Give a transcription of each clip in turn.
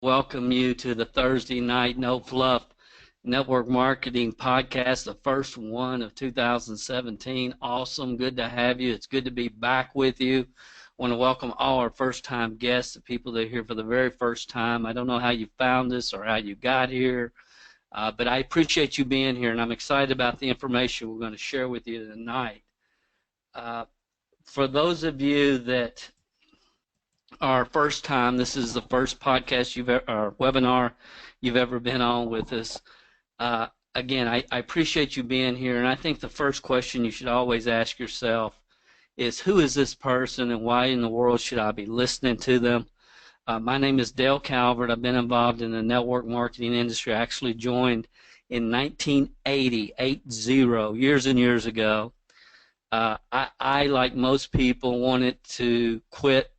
Welcome you to the Thursday Night No Fluff Network Marketing Podcast, the first one of 2017. Awesome. Good to have you. It's good to be back with you. I want to welcome all our first-time guests, the people that are here for the very first time. I don't know how you found us or how you got here, but I appreciate you being here, and I'm excited about the information we're going to share with you tonight. For those of you that our first time, this is the first podcast or webinar you've ever been on with us. Again, I appreciate you being here, and I think the first question you should always ask yourself is, who is this person and why in the world should I be listening to them? My name is Dale Calvert. I've been involved in the network marketing industry. I actually joined in 1980, years and years ago. I, like most people, wanted to quit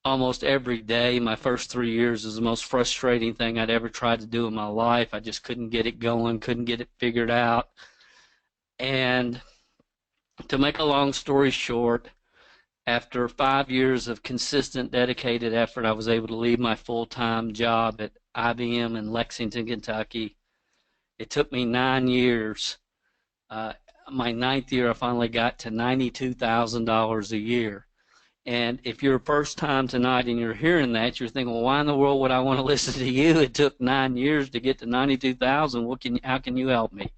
almost every day. My first 3 years was the most frustrating thing I'd ever tried to do in my life. I just couldn't get it going, couldn't get it figured out. And to make a long story short, after 5 years of consistent, dedicated effort, I was able to leave my full-time job at IBM in Lexington, Kentucky. It took me 9 years. My ninth year, I finally got to $92,000 a year. And if you're first time tonight and you're hearing that, you're thinking, well, why in the world would I want to listen to you? It took 9 years to get to 92,000. How can you help me?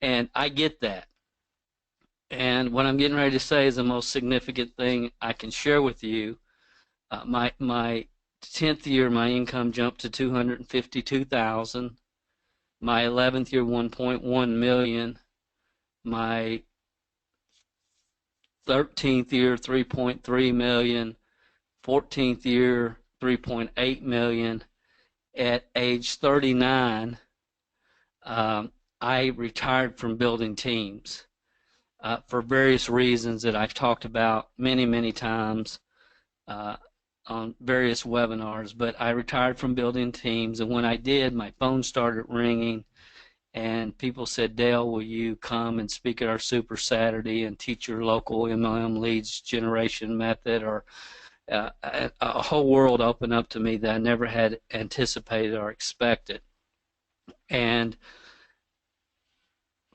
And I get that. And what I'm getting ready to say is the most significant thing I can share with you. My 10th year, my income jumped to 252,000. My 11th year, 1.1 million. My 13th year, 3.3 million. 14th year, 3.8 million. At age 39, I retired from building teams for various reasons that I've talked about many, many times on various webinars. But I retired from building teams, and when I did, my phone started ringing, and people said, Dale, will you come and speak at our Super Saturday and teach your local MLM leads generation method? Or a whole world opened up to me that I never had anticipated or expected. And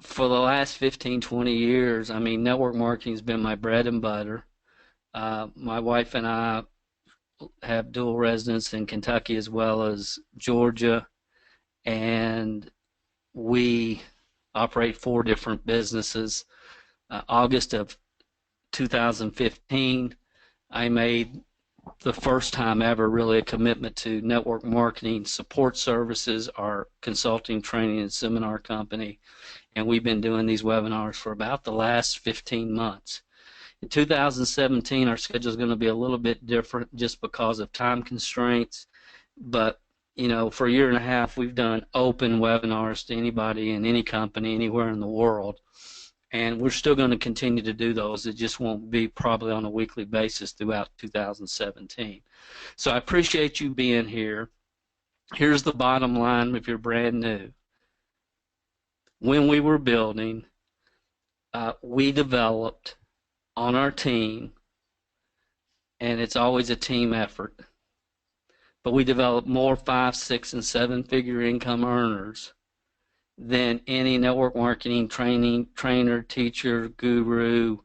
for the last 15, 20 years, I mean, network marketing has been my bread and butter. My wife and I have dual residence in Kentucky as well as Georgia, and we operate 4 different businesses. August of 2015, I made the first time ever really a commitment to network marketing support services, our consulting, training, and seminar company, and we've been doing these webinars for about the last 15 months. In 2017, our schedule is going to be a little bit different just because of time constraints, but you know, for a year and a half, we've done open webinars to anybody in any company anywhere in the world, and we're still going to continue to do those. It just won't be probably on a weekly basis throughout 2017. So I appreciate you being here. Here's the bottom line if you're brand new. When we were building, we developed on our team, and it's always a team effort, but we developed more 5, 6, and 7-figure income earners than any network marketing trainer, teacher, guru,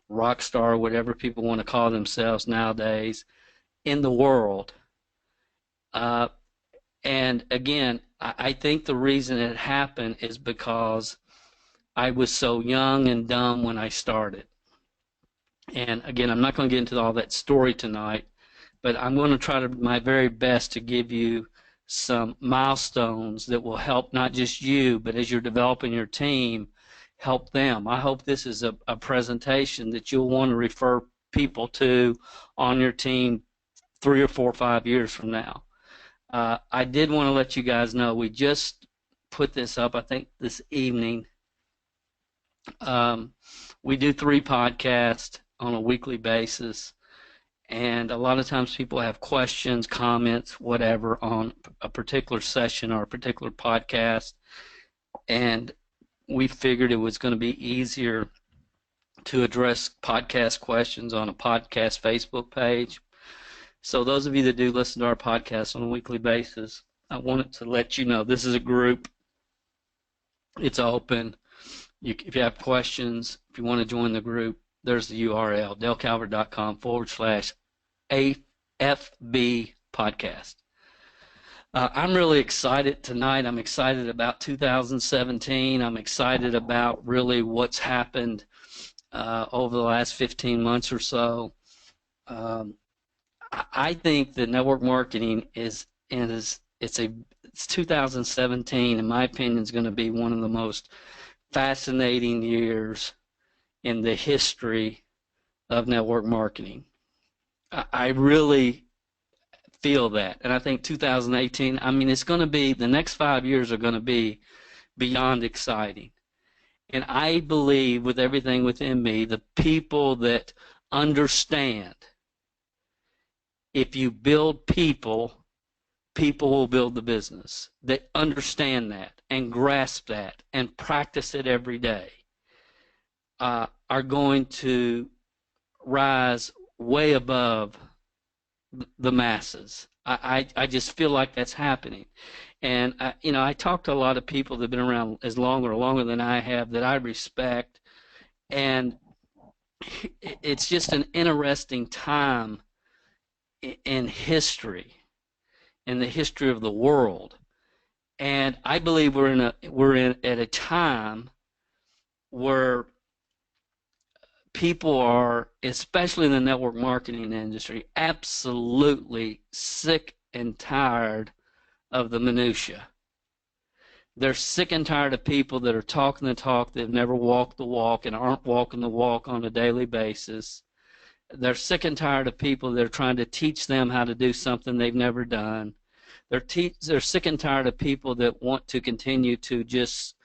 rock star, whatever people want to call themselves nowadays, in the world. And again, I think the reason it happened is because I was so young and dumb when I started. And again, I'm not going to get into all that story tonight, but I'm going to try my very best to give you some milestones that will help not just you, but as you're developing your team, help them. I hope this is a presentation that you'll want to refer people to on your team 3 or 4 or 5 years from now. I did want to let you guys know we just put this up, I think, this evening. We do 3 podcasts on a weekly basis, and a lot of times people have questions, comments, whatever on a particular session or a particular podcast, and we figured it was going to be easier to address podcast questions on a podcast Facebook page. So those of you that do listen to our podcast on a weekly basis, I wanted to let you know this is a group. It's open. If you have questions, if you want to join the group, there's the URL, DaleCalvert.com/AFB podcast. I'm really excited tonight. I'm excited about 2017. I'm excited about really what's happened over the last 15 months or so. I think that network marketing it's 2017, in my opinion, is going to be one of the most fascinating years in the history of network marketing. I really feel that, and I think 2018, I mean, it's going to be, the next 5 years are going to be beyond exciting. And I believe with everything within me, the people that understand, if you build people, people will build the business. That understand that and grasp that and practice it every day are going to rise way above the masses. I just feel like that's happening. And I talk to a lot of people that have been around as long or longer than I have that I respect, and it's just an interesting time in history, in the history of the world. And I believe we're in at a time where people are, especially in the network marketing industry, absolutely sick and tired of the minutia. They're sick and tired of people that are talking the talk that have never walked the walk and aren't walking the walk on a daily basis. They're sick and tired of people that are trying to teach them how to do something they've never done. They're sick and tired of people that want to continue to just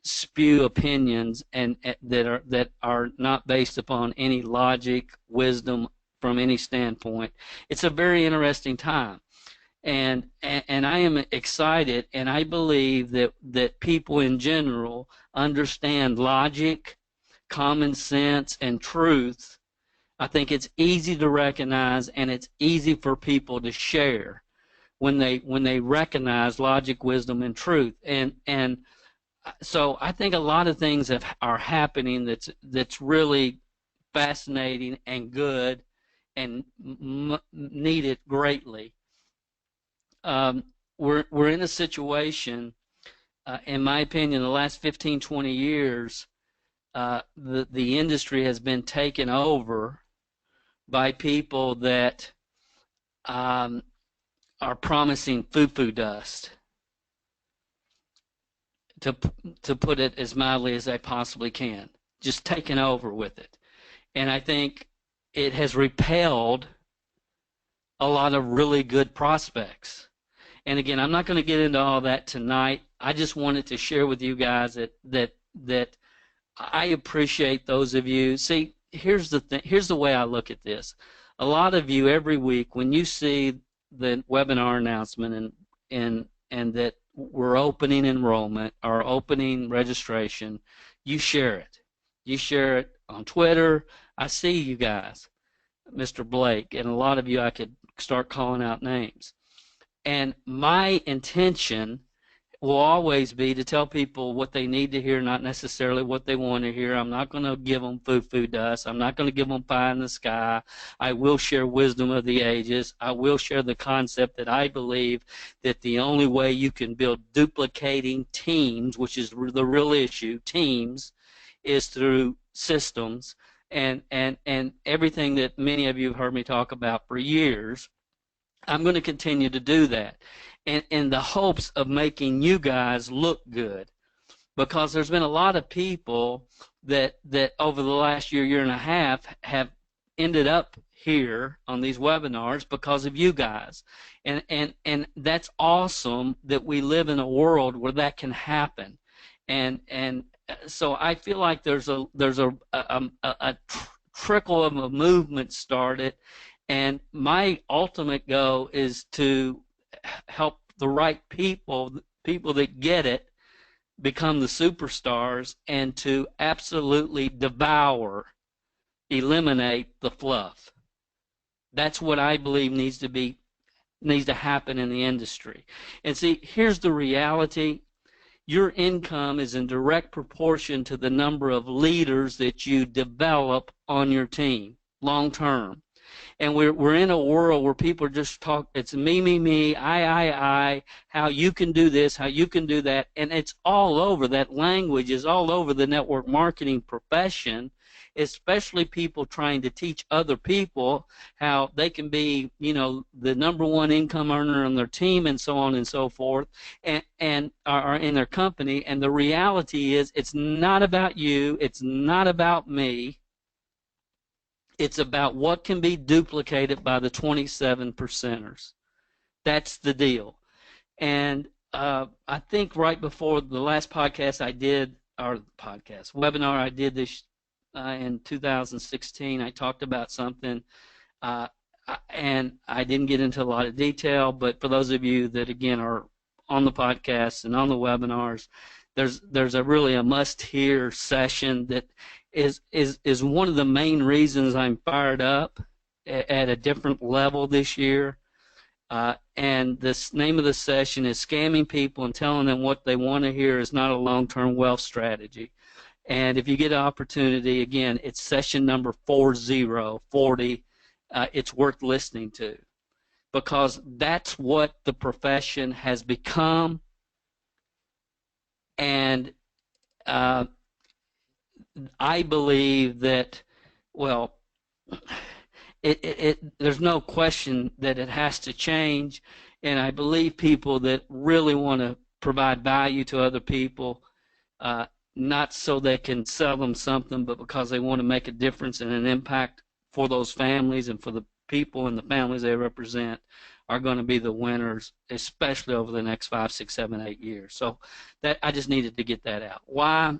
spew opinions and that are not based upon any logic, wisdom from any standpoint. It's a very interesting time, and I am excited, and I believe that people in general understand logic, common sense, and truth. I think it's easy to recognize, and it's easy for people to share when they recognize logic, wisdom, and truth. And so I think a lot of things are happening that's really fascinating and good and needed greatly. We're in a situation, in my opinion, the last 15, 20 years, the industry has been taken over by people that are promising foo-foo dust, to put it as mildly as I possibly can, just taken over with it. And I think it has repelled a lot of really good prospects. And again, I'm not going to get into all that tonight. I just wanted to share with you guys that I appreciate those of you. See, here's the thing. Here's the way I look at this. A lot of you every week, when you see the webinar announcement and that we're opening enrollment or opening registration, you share it. You share it on Twitter. I see you guys, Mr. Blake, and a lot of you I could start calling out names. And my intention will always be to tell people what they need to hear, not necessarily what they want to hear. I'm not going to give them foo-foo dust. I'm not going to give them pie in the sky. I will share wisdom of the ages. I will share the concept that I believe that the only way you can build duplicating teams, which is the real issue, teams, is through systems and everything that many of you have heard me talk about for years. I'm going to continue to do that in the hopes of making you guys look good, because there's been a lot of people that over the last year and a half have ended up here on these webinars because of you guys, and that's awesome that we live in a world where that can happen, and so I feel like there's a trickle of a movement started. And my ultimate goal is to help the right people that get it, become the superstars, and to absolutely devour, eliminate the fluff. That's what I believe needs to happen in the industry. And see, here's the reality. Your income is in direct proportion to the number of leaders that you develop on your team long term. And we're in a world where people are just talk. It's me, I. How you can do this, how you can do that, and it's all over. That language is all over the network marketing profession, especially people trying to teach other people how they can be, the number one income earner on their team and so on and so forth, and are in their company. And the reality is, it's not about you. It's not about me. It's about what can be duplicated by the 27 percenters. That's the deal. And I think right before the last podcast I did, or webinar I did this in 2016, I talked about something, and I didn't get into a lot of detail, but for those of you that, again, are on the podcast and on the webinars, there's really a must-hear session that is one of the main reasons I'm fired up at a different level this year. And the name of the session is Scamming People and Telling Them What They Want to Hear is Not a Long-Term Wealth Strategy. And if you get an opportunity, again, it's session number 40. It's worth listening to, because that's what the profession has become. And I believe that, well, there's no question that it has to change, and I believe people that really want to provide value to other people, not so they can sell them something, but because they want to make a difference and an impact for those families and for the people and the families they represent, are going to be the winners, especially over the next 5, 6, 7, 8 years. So that I just needed to get that out. Why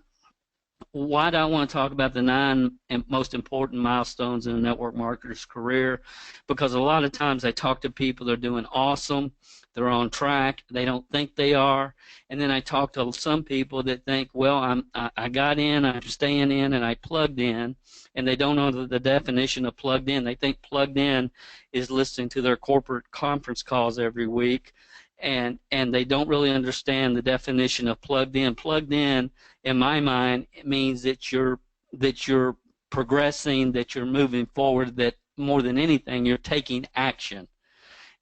do I want to talk about the 9 most important milestones in a network marketer's career? Because a lot of times I talk to people that are doing awesome, they're on track, they don't think they are, and then I talk to some people that think, well, I got in, I'm staying in, and I plugged in, and they don't know the definition of plugged in. They think plugged in is listening to their corporate conference calls every week, and they don't really understand the definition of plugged in. Plugged in my mind, it means that you're progressing, that you're moving forward, that more than anything, you're taking action.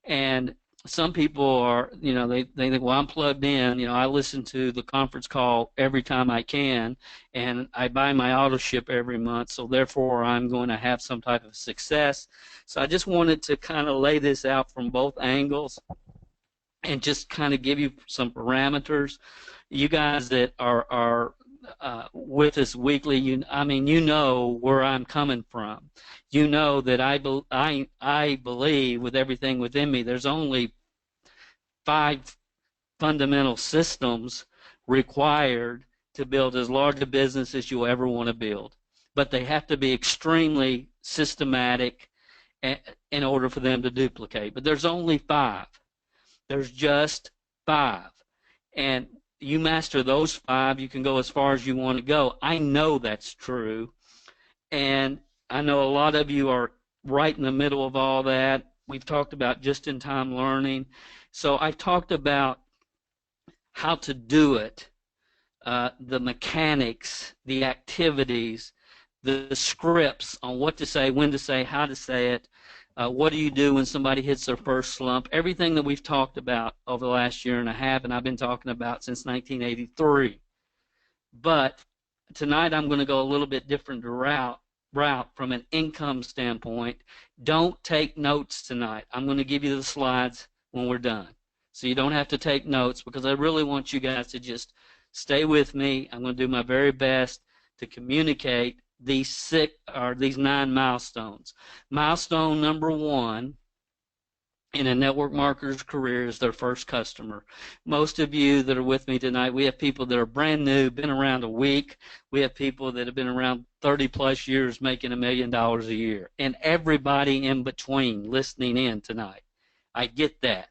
And some people are, they think, well, I'm plugged in. I listen to the conference call every time I can, and I buy my auto ship every month, so therefore I'm going to have some type of success. So I just wanted to kind of lay this out from both angles and just kind of give you some parameters. You guys that are with us weekly, you know where I'm coming from. You know that I believe with everything within me, there's only 5 fundamental systems required to build as large a business as you ever want to build. But they have to be extremely systematic in order for them to duplicate. But there's only 5. There's just 5. And you master those 5, you can go as far as you want to go. I know that's true. And I know a lot of you are right in the middle of all that. We've talked about just-in-time learning. So I've talked about how to do it, the mechanics, the activities, the scripts on what to say, when to say, how to say it. What do you do when somebody hits their first slump? Everything that we've talked about over the last year and a half, and I've been talking about since 1983. But tonight I'm going to go a little bit different route from an income standpoint. Don't take notes tonight. I'm going to give you the slides when we're done, so you don't have to take notes, because I really want you guys to just stay with me. I'm going to do my very best to communicate these 9 milestones. Milestone number 1 in a network marketer's career is their first customer. Most of you that are with me tonight, we have people that are brand new, been around a week. We have people that have been around 30 plus years making $1 million a year, and everybody in between listening in tonight. I get that.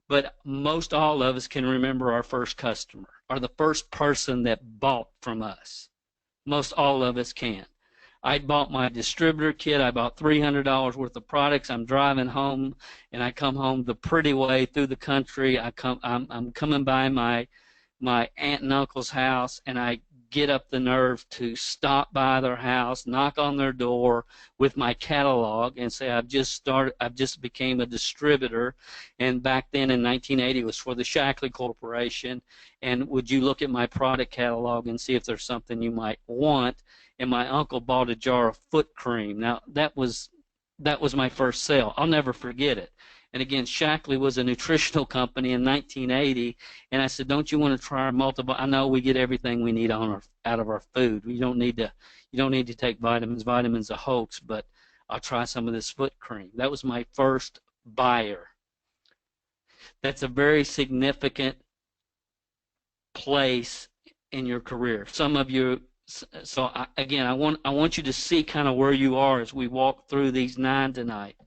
But most all of us can remember our first customer, or the first person that bought from us. Most all of us can. I bought my distributor kit. I bought $300 worth of products. I'm driving home, and I come home the pretty way through the country. I'm coming by my aunt and uncle's house, and I get up the nerve to stop by their house, knock on their door with my catalog, and say, I've just became a distributor, and back then in 1980 it was for the Shackley Corporation, and would you look at my product catalog and see if there's something you might want? And my uncle bought a jar of foot cream. Now that was my first sale. I'll never forget it. And again, Shackley was a nutritional company in 1980, and I said, "Don't you want to try multiple? I know we get everything we need out of our food. You don't need to take vitamins. Vitamins are a hoax, but I'll try some of this foot cream." That was my first buyer. That's a very significant place in your career. Some of you. So again, I want you to see kind of where you are as we walk through these 9 tonight.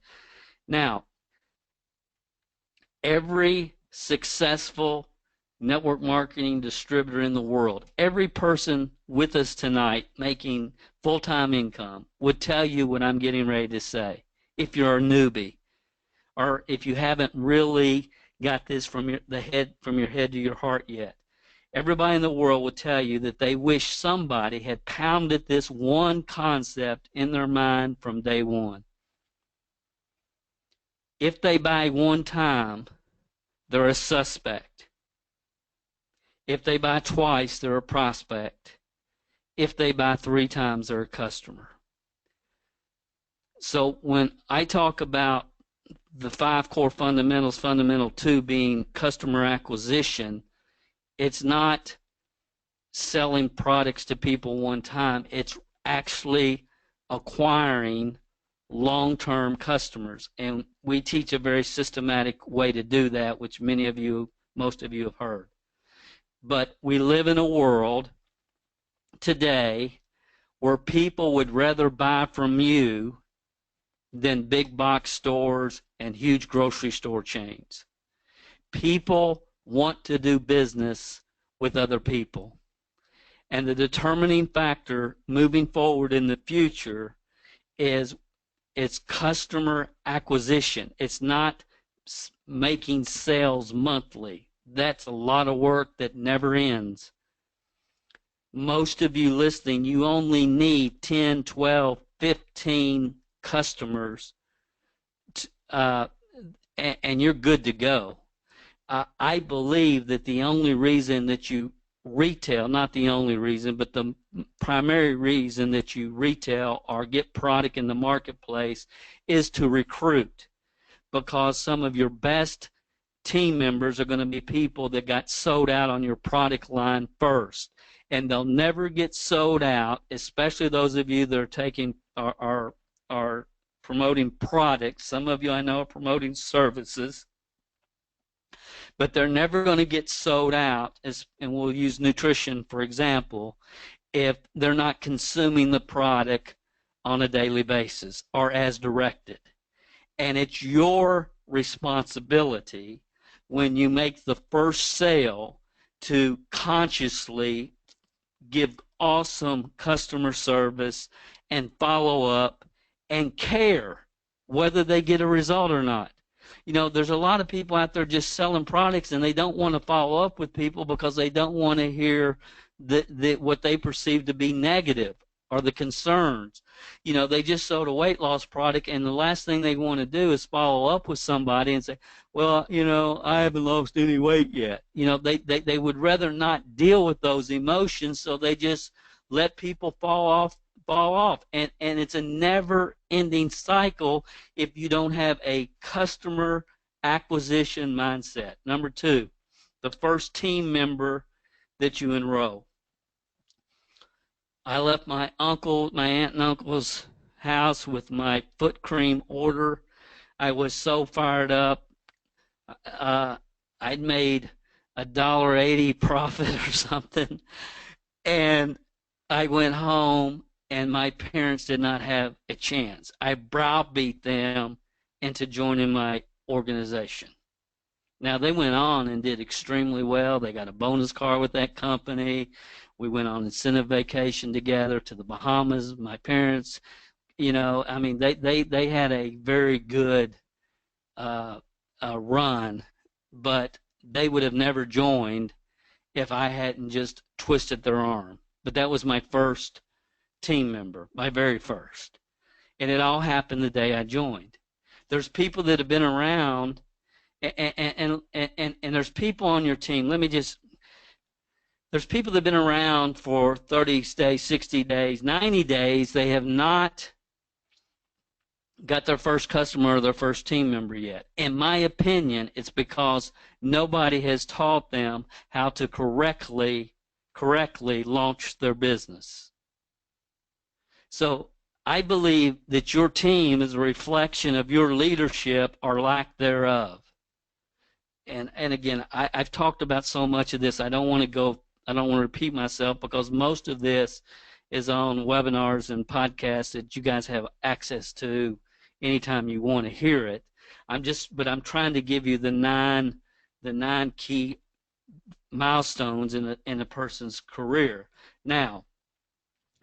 Now, every successful network marketing distributor in the world, every person with us tonight making full-time income would tell you what I'm getting ready to say. If you're a newbie, or if you haven't really got this from your head to your heart yet, everybody in the world would tell you that they wish somebody had pounded this one concept in their mind from day one. If they buy one time, they're a suspect. If they buy twice, they're a prospect. If they buy 3 times, they're a customer. So when I talk about the 5 core fundamentals, fundamental 2 being customer acquisition, it's not selling products to people one time. It's actually acquiring long-term customers, and we teach a very systematic way to do that, which most of you have heard. But we live in a world today where people would rather buy from you than big box stores and huge grocery store chains. People want to do business with other people, and the determining factor moving forward in the future is it's customer acquisition. It's not making sales monthly. That's a lot of work that never ends. Most of you listening, you only need 10, 12, 15 customers, and you're good to go. I believe that the only reason that you retail, not the only reason, but the primary reason that you retail or get product in the marketplace is to recruit, because some of your best team members are going to be people that got sold out on your product line first, and they'll never get sold out, especially those of you that are promoting products. Some of you I know are promoting services, but they're never going to get sold out, and we'll use nutrition for example, if they're not consuming the product on a daily basis or as directed. And it's your responsibility when you make the first sale to consciously give awesome customer service and follow up and care whether they get a result or not. You know, there's a lot of people out there just selling products, and they don't want to follow up with people because they don't want to hear what they perceive to be negative or the concerns. You know, they just sold a weight loss product, and the last thing they want to do is follow up with somebody and say, well, you know, I haven't lost any weight yet. You know, they would rather not deal with those emotions, so they just let people fall off. And it's a never-ending cycle if you don't have a customer acquisition mindset. Number 2, the first team member that you enroll. I left my aunt and uncle's house with my foot cream order. I was so fired up. I'd made $1.80 profit or something, and I went home, and my parents did not have a chance. I browbeat them into joining my organization. Now, they went on and did extremely well. They got a bonus car with that company. We went on incentive vacation together to the Bahamas. My parents, I mean, they had a very good uh, run, but they would have never joined if I hadn't just twisted their arm. But that was my first team member, my very first. And it all happened the day I joined. There's people that have been around, and there's people on your team. There's people that have been around for 30 days, 60 days, 90 days. They have not got their first customer or their first team member yet. In my opinion, it's because nobody has taught them how to correctly launch their business. So I believe that your team is a reflection of your leadership or lack thereof. And again, I've talked about so much of this. I don't want to repeat myself, because most of this is on webinars and podcasts that you guys have access to anytime you want to hear it. But I'm trying to give you the nine key milestones in a person's career. Now,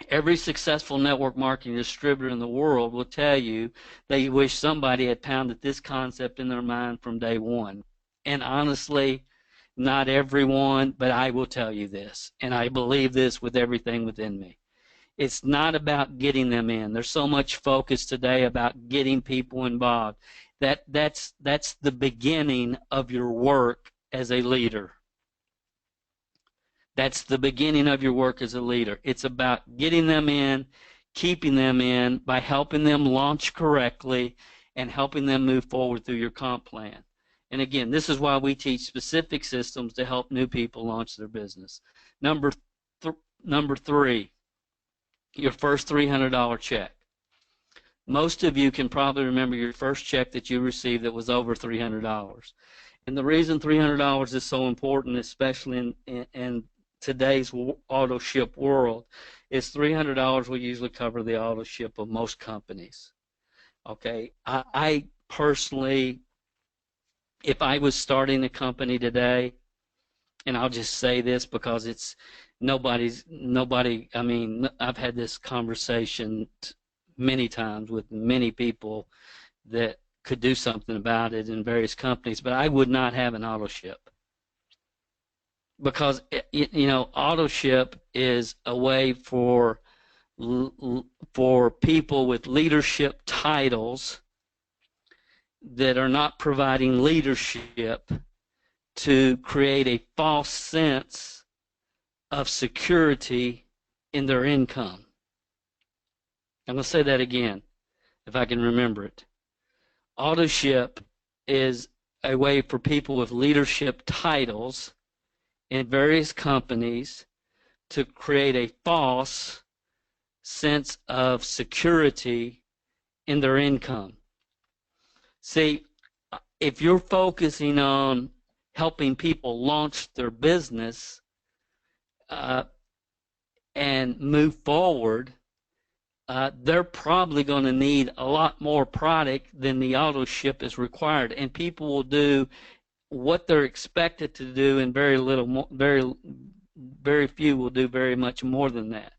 every successful network marketing distributor in the world will tell you they wish somebody had pounded this concept in their mind from day one. And honestly, not everyone, but I will tell you this, and I believe this with everything within me. It's not about getting them in. There's so much focus today about getting people involved. That's the beginning of your work as a leader. That's the beginning of your work as a leader. It's about getting them in, keeping them in by helping them launch correctly and helping them move forward through your comp plan. And again, this is why we teach specific systems to help new people launch their business. Number three, your first $300 check. Most of you can probably remember your first check that you received that was over $300. And the reason $300 is so important, especially in today's auto ship world, is $300 will usually cover the auto ship of most companies. Okay, I personally, if I was starting a company today, and I'll just say this because it's nobody, I mean, I've had this conversation many times with many people that could do something about it in various companies, but I would not have an auto ship. Because, auto ship is a way for people with leadership titles that are not providing leadership to create a false sense of security in their income. I'm going to say that again, if I can remember it. Auto ship is a way for people with leadership titles in various companies to create a false sense of security in their income. See, if you're focusing on helping people launch their business and move forward, they're probably going to need a lot more product than the auto ship is required, and people will do what they're expected to do, and very few will do very much more than that.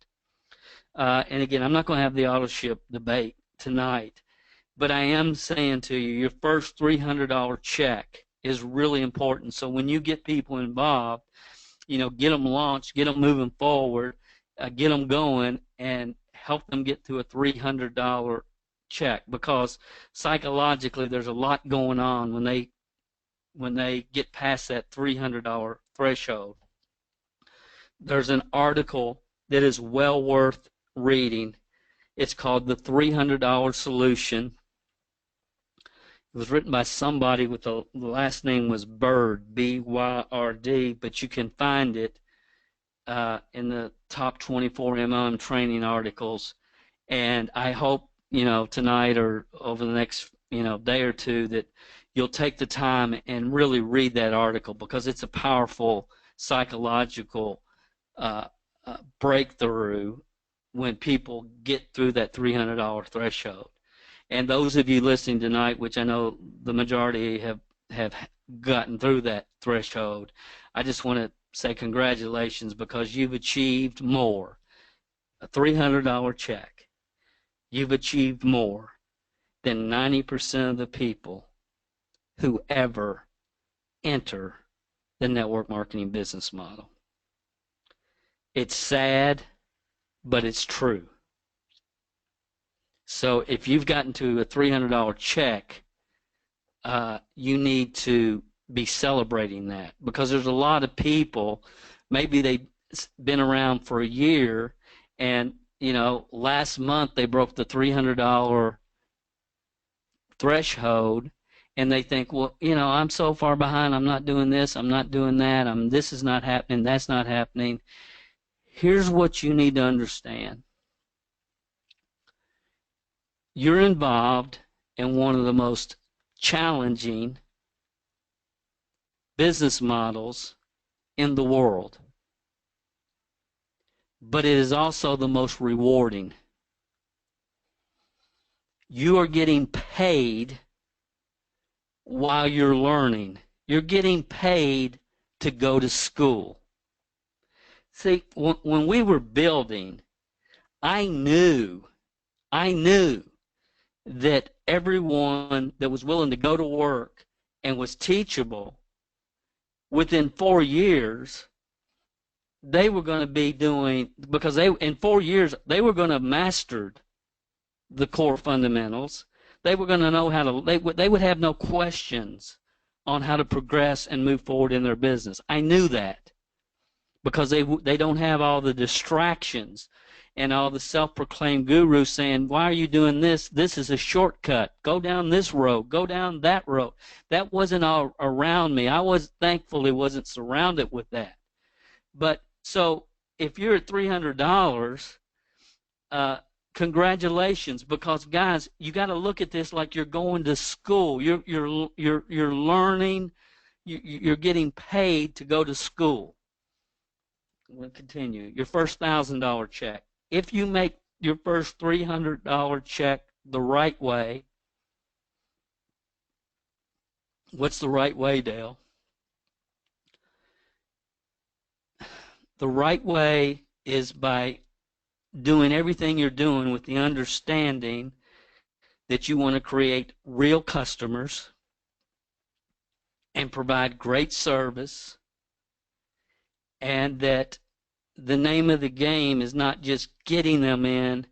And again, I'm not going to have the auto ship debate tonight, but I am saying to you, your first $300 check is really important. So when you get people involved, get them launched, get them moving forward, get them going, and help them get to a $300 check, because psychologically there's a lot going on when they get past that $300 threshold. There's an article that is well worth reading. It's called The $300 Solution. It was written by somebody with the last name was Byrd, B-Y-R-D, but you can find it in the top 24 MM training articles. And I hope, tonight or over the next, day or two, that you'll take the time and really read that article, because it's a powerful psychological breakthrough when people get through that $300 threshold. And those of you listening tonight, which I know the majority have gotten through that threshold, I just want to say congratulations, because you've achieved more. A $300 check, you've achieved more than 90% of the people who ever enter the network marketing business model. It's sad, but it's true. So if you've gotten to a $300 check, you need to be celebrating that, because there's a lot of people, maybe they've been around for a year, and last month they broke the $300 threshold, and they think, well, I'm so far behind, I'm not doing this, I'm not doing that, this is not happening, that's not happening. Here's what you need to understand. You're involved in one of the most challenging business models in the world, but it is also the most rewarding. You are getting paid while you're learning. You're getting paid to go to school. See, when we were building, I knew that everyone that was willing to go to work and was teachable, within 4 years, they were going to be doing, because in 4 years, they were going to have mastered the core fundamentals. They were going to know how to, they would have no questions on how to progress and move forward in their business. I knew that, because they don't have all the distractions and all the self-proclaimed gurus saying, why are you doing this? This is a shortcut. Go down this road. Go down that road. That wasn't all around me. I thankfully wasn't surrounded with that. But so if you're at $300, congratulations, because guys, you got to look at this like you're going to school. You're learning. You're getting paid to go to school. We'll continue. Your first $1,000 check. If you make your first $300 check the right way, what's the right way, Dale? The right way is by doing everything you're doing with the understanding that you want to create real customers and provide great service, and that the name of the game is not just getting them in,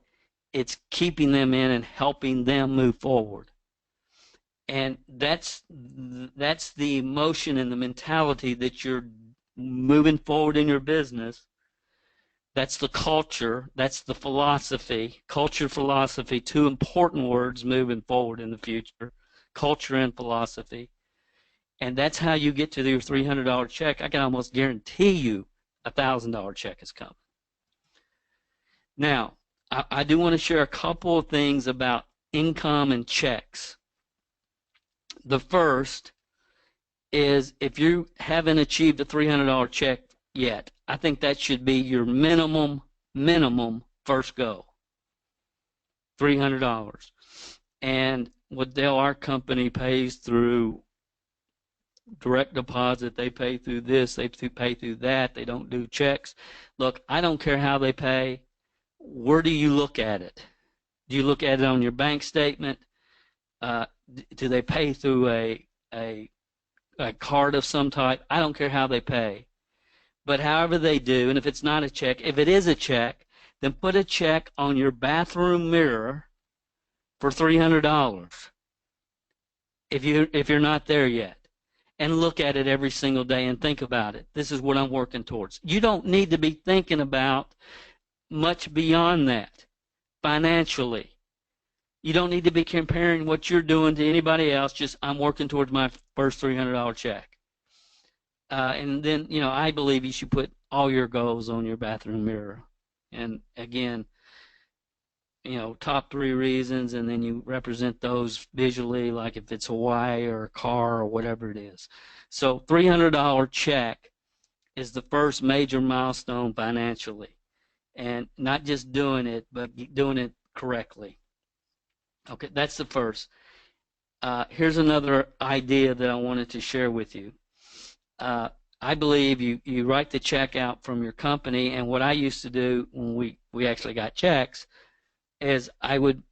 it's keeping them in and helping them move forward. And that's the emotion and the mentality that you're moving forward in your business. That's the culture. That's the philosophy. Culture, philosophy, two important words moving forward in the future. Culture and philosophy. And that's how you get to your $300 check. I can almost guarantee you a $1,000 check is coming. Now, I do want to share a couple of things about income and checks. The first is, if you haven't achieved a $300 check yet, I think that should be your minimum first goal. $300. And what Dale, our company, pays through direct deposit, they pay through this, they pay through that, they don't do checks. Look, I don't care how they pay. Where do you look at it? Do you look at it on your bank statement? Do they pay through a card of some type? I don't care how they pay. But however they do, and if it's not a check, if it is a check, then put a check on your bathroom mirror for $300 if you're not there yet. And look at it every single day and think about it. This is what I'm working towards. You don't need to be thinking about much beyond that financially. You don't need to be comparing what you're doing to anybody else. Just, I'm working towards my first $300 check. And then, I believe you should put all your goals on your bathroom mirror. And again, top 3 reasons, and then you represent those visually, like if it's Hawaii or a car or whatever it is. So $300 check is the first major milestone financially, and not just doing it, but doing it correctly. Okay, that's the first. Here's another idea that I wanted to share with you. Uh, I believe you write the check out from your company, and what I used to do when we actually got checks is I would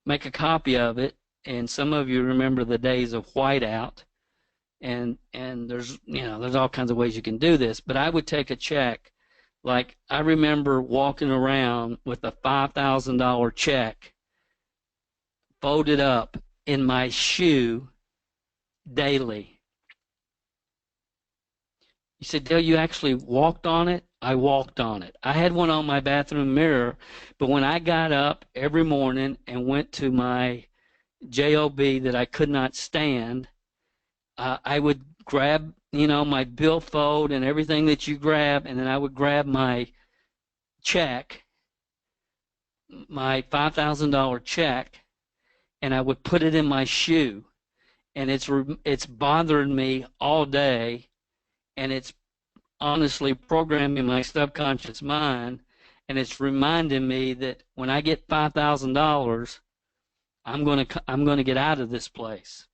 make a copy of it, and some of you remember the days of whiteout, and there's all kinds of ways you can do this, but I would take a check. Like, I remember walking around with a $5,000 check folded up in my shoe daily. You said, Dale, you actually walked on it? I walked on it. I had one on my bathroom mirror, but when I got up every morning and went to my job that I could not stand, I would grab, my billfold and everything that you grab, and then I would grab my check, my $5,000 check, and I would put it in my shoe. And it's bothering me all day, and it's honestly programming my subconscious mind, and it's reminding me that when I get $5,000, I'm going to get out of this place.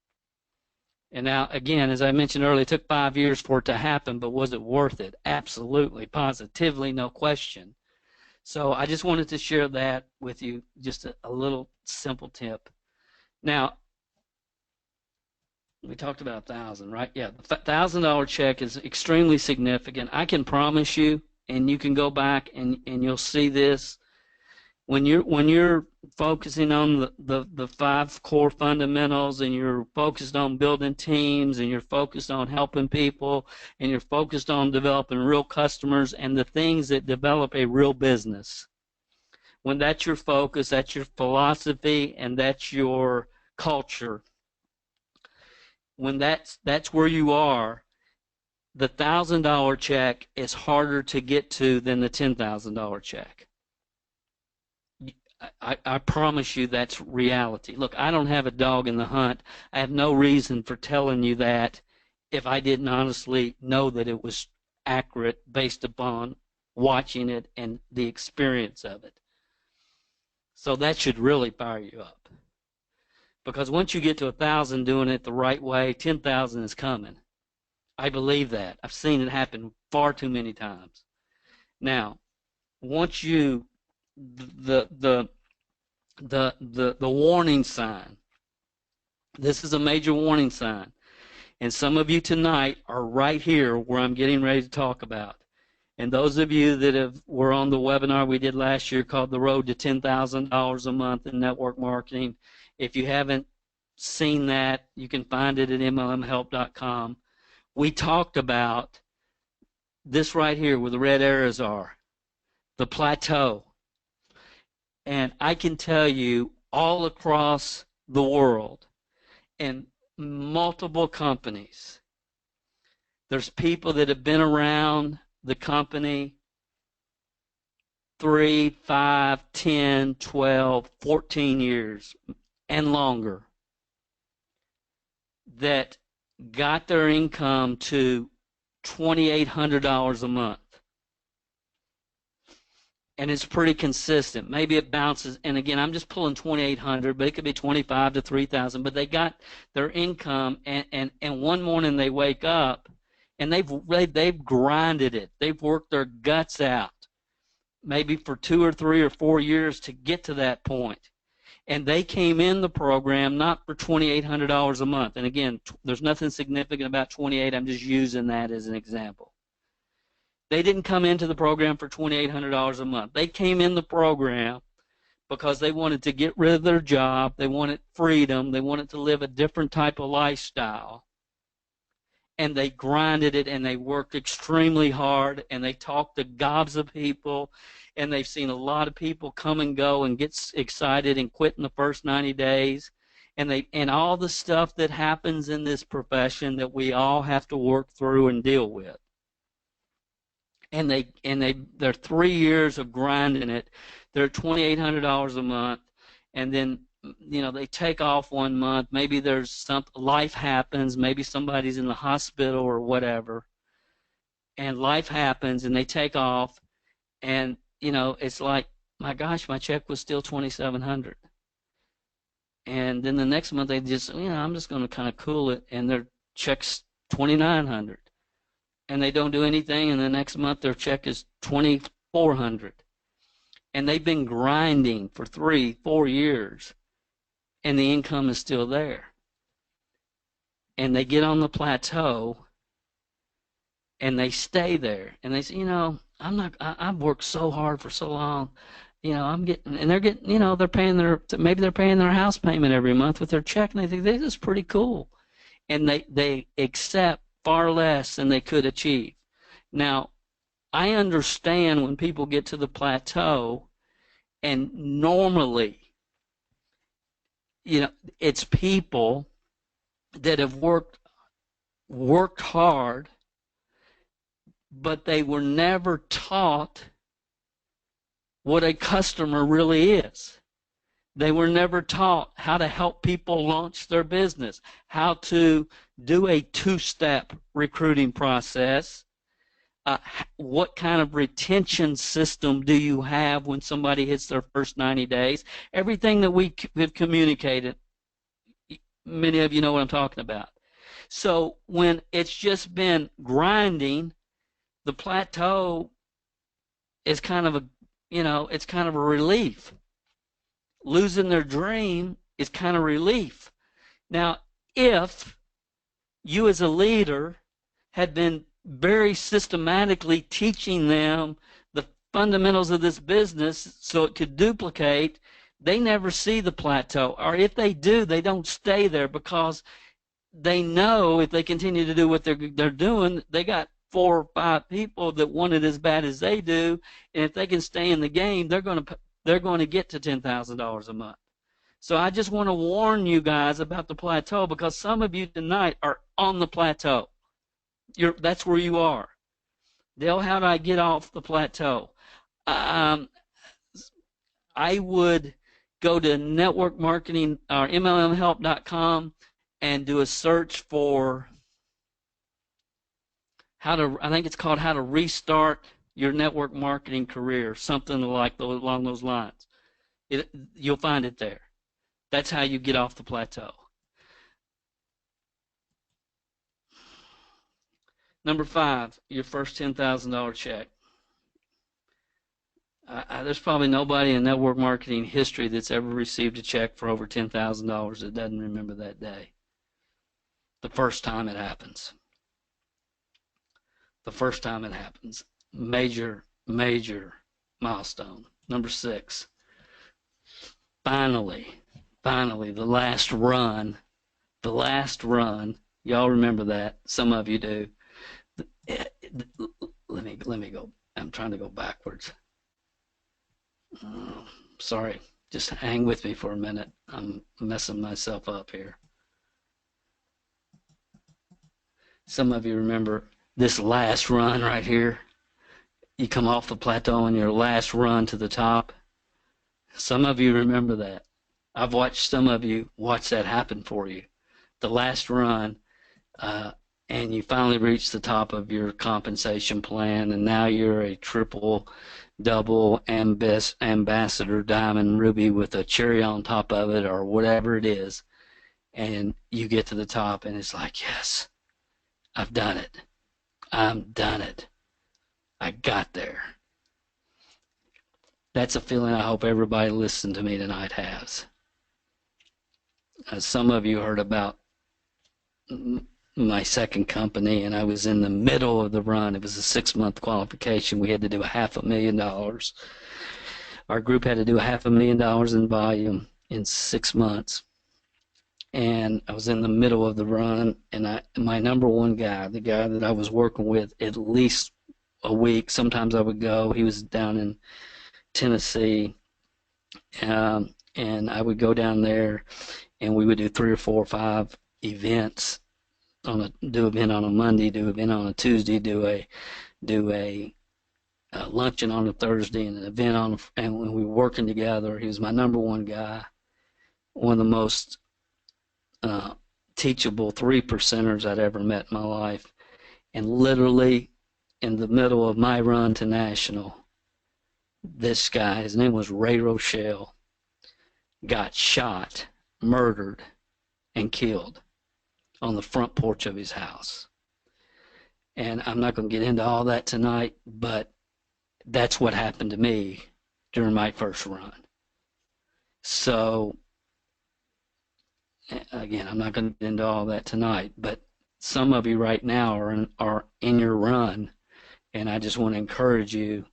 And now, again, as I mentioned earlier, it took 5 years for it to happen, but was it worth it? Absolutely, positively, no question. So I just wanted to share that with you, just a little simple tip. Now, we talked about 1,000, right? Yeah, the $1,000 check is extremely significant. I can promise you, and you can go back and you'll see this. When you're focusing on the 5 core fundamentals, and you're focused on building teams, and you're focused on helping people, and you're focused on developing real customers and the things that develop a real business, when that's your focus, that's your philosophy, and that's your culture, when that's where you are, the $1,000 check is harder to get to than the $10,000 check. I promise you that's reality. Look, I don't have a dog in the hunt. I have no reason for telling you that if I didn't honestly know that it was accurate based upon watching it and the experience of it. So that should really fire you up. Because once you get to 1,000 doing it the right way, 10,000 is coming. I believe that. I've seen it happen far too many times. Now, once you the warning sign. This is a major warning sign. And some of you tonight are right here where I'm getting ready to talk about. And those of you that were on the webinar we did last year called The Road to $10,000 a Month in Network Marketing, if you haven't seen that, you can find it at mlmhelp.com. We talked about this right here where the red arrows are, the plateau. And I can tell you all across the world in multiple companies, there's people that have been around the company 3, 5, 10, 12, 14 years and longer that got their income to $2,800 a month. And it's pretty consistent. Maybe it bounces, and again, I'm just pulling 2,800, but it could be 25 to 3,000. But they got their income, and one morning they wake up, and they've grinded it. They've worked their guts out, maybe for 2 or 3 or 4 years to get to that point. And they came in the program not for $2,800 a month. And again, there's nothing significant about 28. I'm just using that as an example. They didn't come into the program for $2,800 a month. They came in the program because they wanted to get rid of their job. They wanted freedom. They wanted to live a different type of lifestyle. And they grinded it, and they worked extremely hard, and they talked to gobs of people, and they've seen a lot of people come and go and get excited and quit in the first 90 days. And all the stuff that happens in this profession that we all have to work through and deal with. And they're 3 years of grinding it. They're $2,800 a month, and then they take off 1 month. Maybe there's life happens. Maybe somebody's in the hospital or whatever, and life happens, and they take off, and it's like, my gosh, my check was still $2,700. And then the next month they just, I'm just going to kind of cool it, and their check's 2,900, and they don't do anything, and the next month their check is 2,400, and they've been grinding for 3-4 years, and the income is still there, and they get on the plateau, and they stay there, and they say, I've worked so hard for so long. I'm getting, and they're getting, maybe they're paying their house payment every month with their check, and they think this is pretty cool. And they accept far less than they could achieve. Now, I understand when people get to the plateau, and normally, it's people that have worked hard, but they were never taught what a customer really is. They were never taught how to help people launch their business, how to do a two-step recruiting process, what kind of retention system do you have when somebody hits their first 90 days. Everything that we have communicated, many of you know what I'm talking about. So when it's just been grinding, the plateau is kind of it's kind of a relief. Losing their dream is kind of relief. Now, if you as a leader had been very systematically teaching them the fundamentals of this business so it could duplicate, they never see the plateau. Or if they do, they don't stay there, because they know if they continue to do what they're doing, they got 4 or 5 people that want it as bad as they do, and if they can stay in the game, they're going to get to $10,000 a month. So I just want to warn you guys about the plateau, because some of you tonight are on the plateau. That's where you are. Dale, how do I get off the plateau? I would go to network marketing or MLMhelp.com and do a search for I think it's called How to Restart Your Network Marketing Career, something along those lines. You'll find it there. That's how you get off the plateau. Number 5, your first $10,000 check. There's probably nobody in network marketing history that's ever received a check for over $10,000 that doesn't remember that day. The first time it happens. The first time it happens. Major milestone. Number 6. Finally, the last run. Y'all remember that. Some of you do. Let me go. I'm trying to go backwards. Sorry. Just hang with me for a minute. I'm messing myself up here. Some of you remember this last run right here. You come off the plateau on your last run to the top. Some of you remember that. I've watched some of you watch that happen for you. The last run, and you finally reach the top of your compensation plan, and now you're a triple, double, ambassador, diamond, ruby with a cherry on top of it, or whatever it is, and you get to the top, and it's like, yes, I've done it. I'm done it. I got there. That's a feeling I hope everybody listening to me tonight has. Some of you heard about my second company, and I was in the middle of the run. It was a 6-month qualification. We had to do $500,000. Our group had to do $500,000 in volume in 6 months. And I was in the middle of the run, and my number one guy, the guy that I was working with at least a week, sometimes I would go, he was down in Tennessee, and I would go down there, and we would do 3 or 4 or 5 events. Do event on a Monday, do event on a Tuesday, do a luncheon on a Thursday, and an event and when we were working together, he was my number one guy, one of the most teachable 3%ers I'd ever met in my life. And literally in the middle of my run to national, this guy, his name was Ray Rochelle, got shot murdered and killed on the front porch of his house. And I'm not going to get into all that tonight, but that's what happened to me during my first run. So, again, I'm not going to get into all that tonight, but some of you right now are in your run, and I just want to encourage you,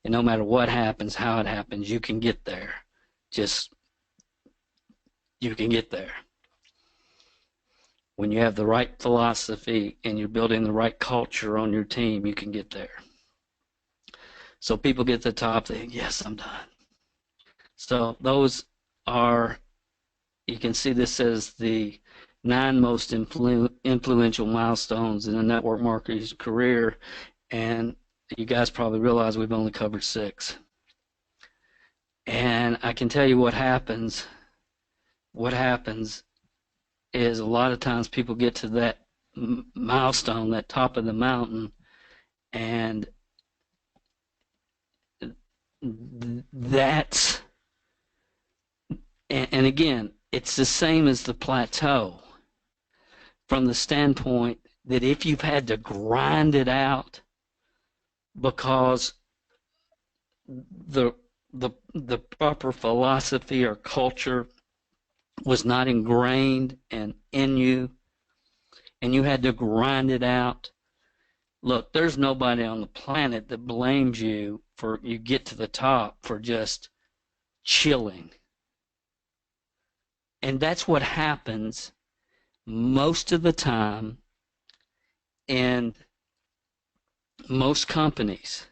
and no matter what happens, how it happens, you can get there. You can get there. When you have the right philosophy and you're building the right culture on your team, you can get there. So people get to the top, they think, yes, I'm done. So those are, you can see this says the 9 most influential milestones in a network marketer's career, and you guys probably realize we've only covered 6. And I can tell you what happens. What happens is a lot of times people get to that milestone, that top of the mountain, and that's, and again, it's the same as the plateau from the standpoint that if you've had to grind it out because the proper philosophy or culture was not ingrained and in you, and you had to grind it out. Look, there's nobody on the planet that blames you for you get to the top for just chilling. And that's what happens most of the time in most companies,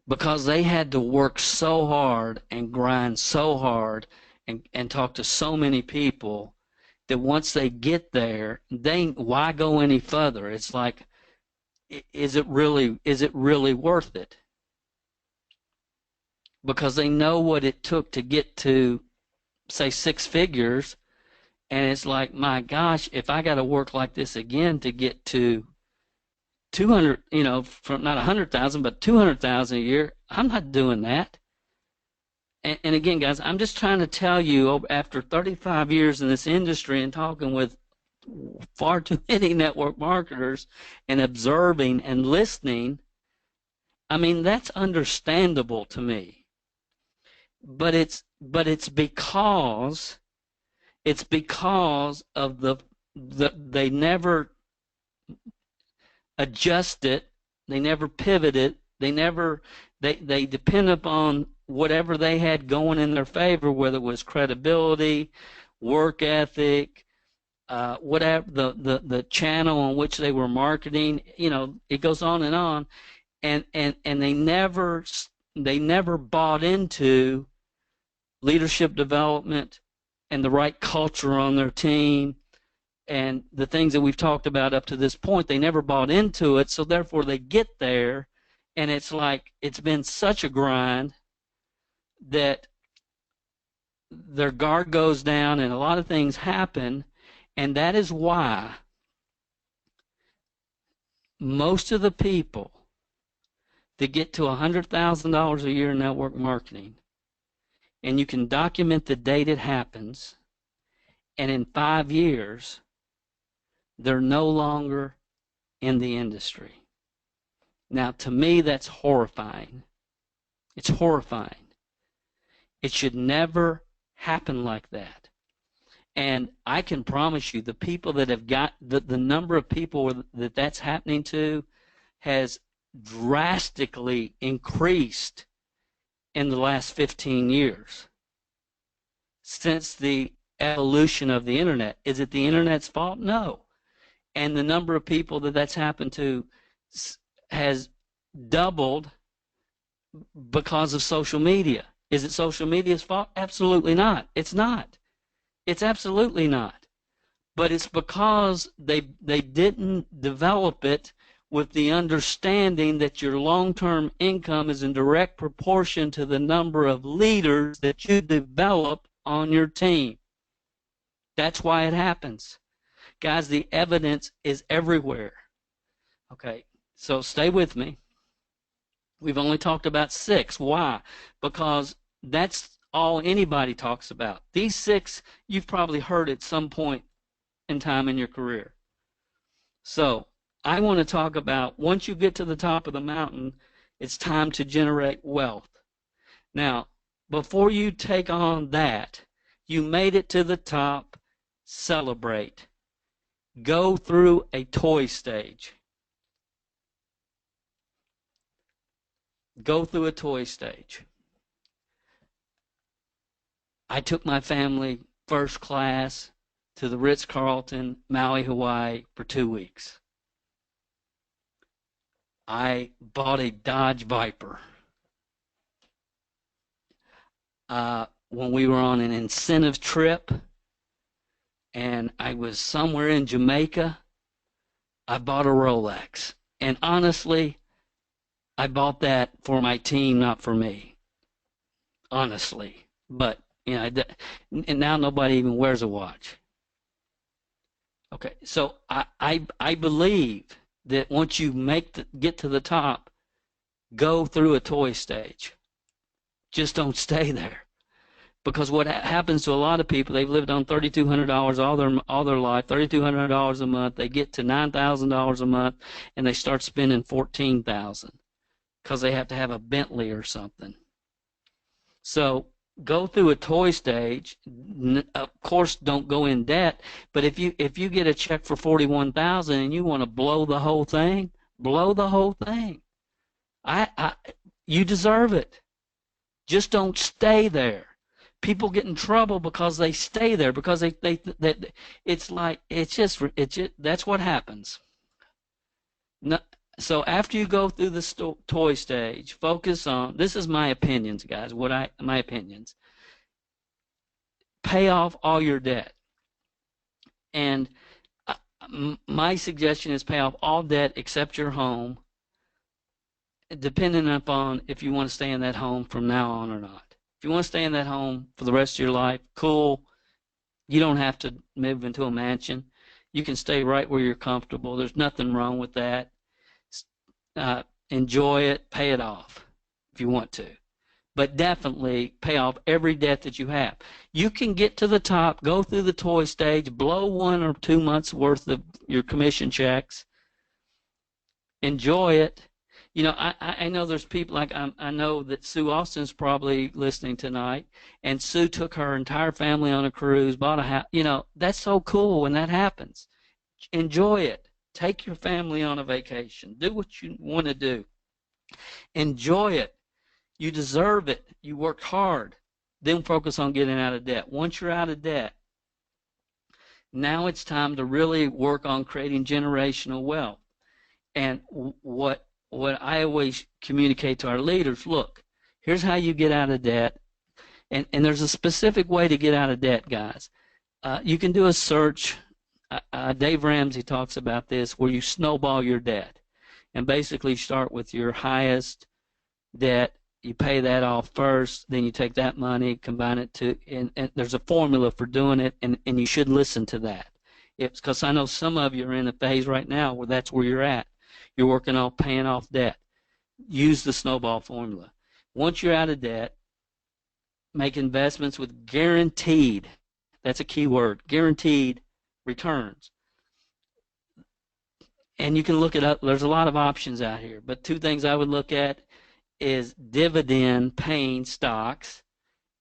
because they had to work so hard and grind so hard and talk to so many people that once they get there, why go any further? It's like, is it really worth it? Because they know what it took to get to, say, 6 figures, and it's like, my gosh, if I got to work like this again to get to 200, from not 100,000 but 200,000 a year, I'm not doing that. And again, guys, I'm just trying to tell you, after 35 years in this industry and talking with far too many network marketers and observing and listening, I mean, that's understandable to me. But it's because of they never adjust it, they never pivot it, they depend upon whatever they had going in their favor, whether it was credibility, work ethic, whatever the channel on which they were marketing, it goes on, and they never bought into leadership development and the right culture on their team and the things that we've talked about up to this point. They never bought into it, so therefore they get there, and it's like it's been such a grind that their guard goes down and a lot of things happen, and that is why most of the people that get to $100,000 a year in network marketing, and you can document the date it happens, and in 5 years, they're no longer in the industry. Now, to me, that's horrifying. It's horrifying. It should never happen like that. And I can promise you, the people that have got, the number of people that that's happening to has drastically increased in the last 15 years since the evolution of the internet. Is it the internet's fault? No. And the number of people that that's happened to has doubled because of social media. Is it social media's fault? Absolutely not. It's not. It's absolutely not. But it's because they didn't develop it with the understanding that your long-term income is in direct proportion to the number of leaders that you develop on your team. That's why it happens. Guys, the evidence is everywhere. Okay, so stay with me. We've only talked about 6. Why? Because that's all anybody talks about. These 6 you've probably heard at some point in time in your career. So I want to talk about once you get to the top of the mountain, it's time to generate wealth. Now, before you take on that, you made it to the top, celebrate. Go through a toy stage. Go through a toy stage. I took my family first class to the Ritz-Carlton, Maui, Hawaii for 2 weeks. I bought a Dodge Viper. When we were on an incentive trip and I was somewhere in Jamaica, I bought a Rolex. And honestly, I bought that for my team, not for me. Honestly. But, you know, and now nobody even wears a watch. Okay, so I believe that once you get to the top, go through a toy stage. Just don't stay there. Because what happens to a lot of people, they've lived on $3,200 all their life, $3,200 a month. They get to $9,000 a month, and they start spending $14,000 because they have to have a Bentley or something. So go through a toy stage. Of course, don't go in debt. But if you get a check for $41,000 and you want to blow the whole thing, blow the whole thing. You deserve it. Just don't stay there. People get in trouble because they stay there because they it's just that's what happens. No, so after you go through the toy stage, focus on, this is my opinions, guys. My opinions. Pay off all your debt, and my suggestion is pay off all debt except your home, depending upon if you want to stay in that home from now on or not. If you want to stay in that home for the rest of your life, cool. You don't have to move into a mansion. You can stay right where you're comfortable. There's nothing wrong with that. Enjoy it. Pay it off if you want to. But definitely pay off every debt that you have. You can get to the top, go through the toy stage, blow 1 or 2 months worth of your commission checks. Enjoy it. You know, I know there's people like I know that Sue Austin's probably listening tonight, and Sue took her entire family on a cruise, bought a house. You know, that's so cool when that happens. Enjoy it. Take your family on a vacation. Do what you want to do. Enjoy it. You deserve it. You work hard. Then focus on getting out of debt. Once you're out of debt, now it's time to really work on creating generational wealth. And what I always communicate to our leaders, look, here's how you get out of debt. And there's a specific way to get out of debt, guys. You can do a search. Dave Ramsey talks about this, where you snowball your debt. And basically start with your highest debt. You pay that off first. Then you take that money, combine it to, and there's a formula for doing it, and you should listen to that. It's because I know some of you are in a phase right now where that's where you're at. You're working on paying off debt. Use the snowball formula. Once you're out of debt, make investments with guaranteed, that's a key word, guaranteed returns. And you can look it up. There's a lot of options out here. But 2 things I would look at is dividend paying stocks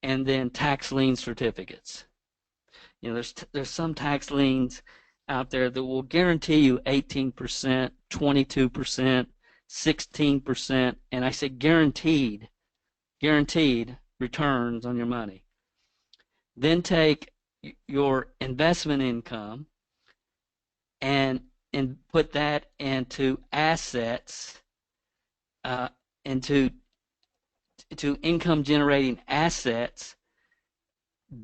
and then tax lien certificates. You know, there's some tax liens out there that will guarantee you 18%, 22%, 16%, and I say guaranteed returns on your money. Then take your investment income and put that into assets, into income generating assets,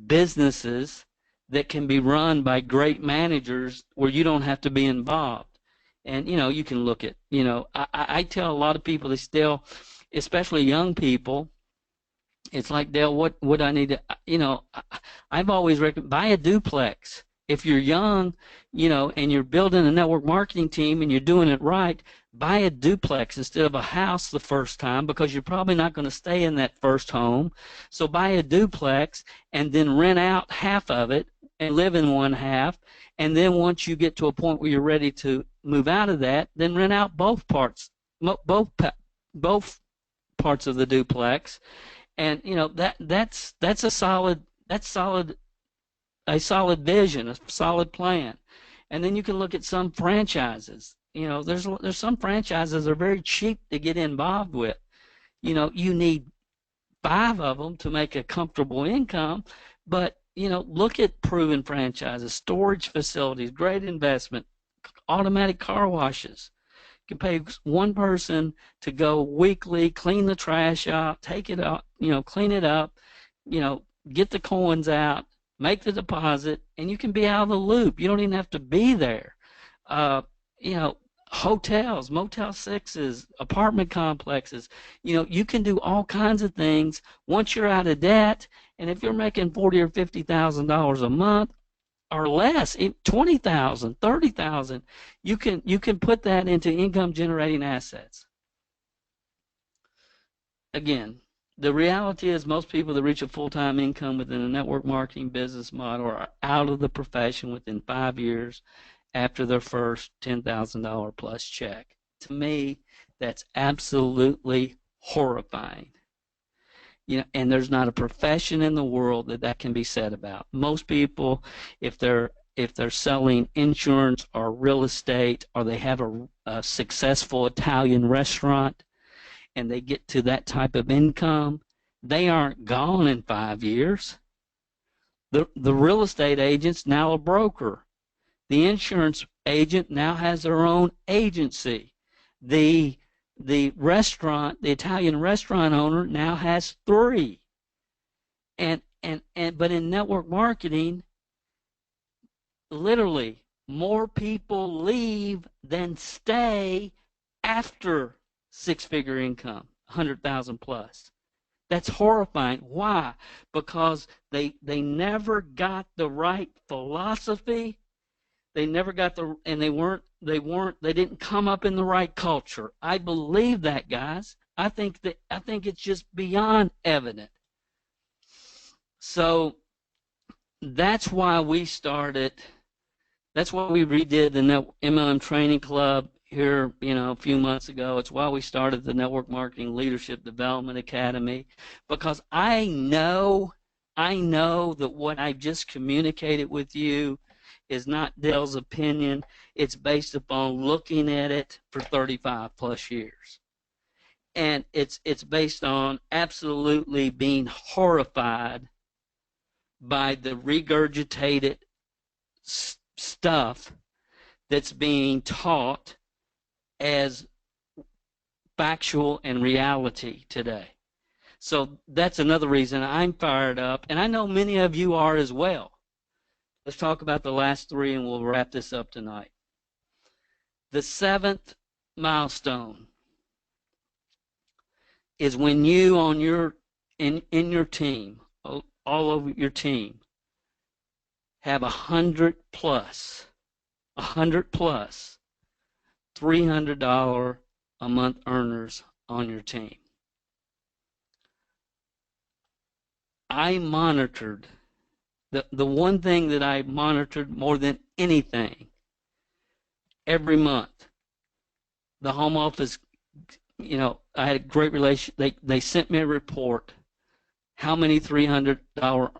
businesses that can be run by great managers where you don't have to be involved. And, you know, you can look at, you know, I tell a lot of people, they still, especially young people, it's like, Dale, what I need to, you know, I've always recommended, buy a duplex if you're young, and you're building a network marketing team and you're doing it right, buy a duplex instead of a house the first time, because you're probably not going to stay in that first home. So buy a duplex and then rent out half of it and live in one half. And then once you get to a point where you're ready to move out of that, then rent out both parts, both parts of the duplex. And that's a solid vision, a solid plan. And then you can look at some franchises. There's some franchises that are very cheap to get involved with. You need 5 of them to make a comfortable income, but look at proven franchises, storage facilities, great investment, automatic car washes. You can pay one person to go weekly, clean the trash out, take it up, clean it up, get the coins out, make the deposit, and you can be out of the loop. You don't even have to be there. Hotels, Motel 6s, apartment complexes. You can do all kinds of things once you're out of debt. And if you're making $40,000 or $50,000 a month or less, $20,000, $30,000, you can put that into income generating assets. Again, the reality is most people that reach a full-time income within a network marketing business model are out of the profession within 5 years after their first $10,000 plus check. To me, that's absolutely horrifying. And there's not a profession in the world that can be said about. Most people, if they're selling insurance or real estate, or they have a successful Italian restaurant, and they get to that type of income, they aren't gone in 5 years. The real estate agent's now a broker. The insurance agent now has their own agency. The restaurant, the Italian restaurant owner, now has 3. But in network marketing, literally more people leave than stay after 6-figure income, 100,000 plus. That's horrifying. Why? Because they never got the right philosophy. They never got and they didn't come up in the right culture. I believe that, guys. I think it's just beyond evident. So that's why we redid the MLM Training Club here, a few months ago. It's why we started the Network Marketing Leadership Development Academy, because I know that what I've just communicated with you is not Dale's opinion. It's based upon looking at it for 35 plus years. And it's based on absolutely being horrified by the regurgitated stuff that's being taught as factual and reality today. So that's another reason I'm fired up, and I know many of you are as well. Let's talk about the last 3 and we'll wrap this up tonight. The 7th milestone is when you in your team, all over your team, have 100 plus $300 a month earners on your team. I monitored, the one thing that I monitored more than anything, every month, the home office, I had a great relation. They sent me a report. How many $300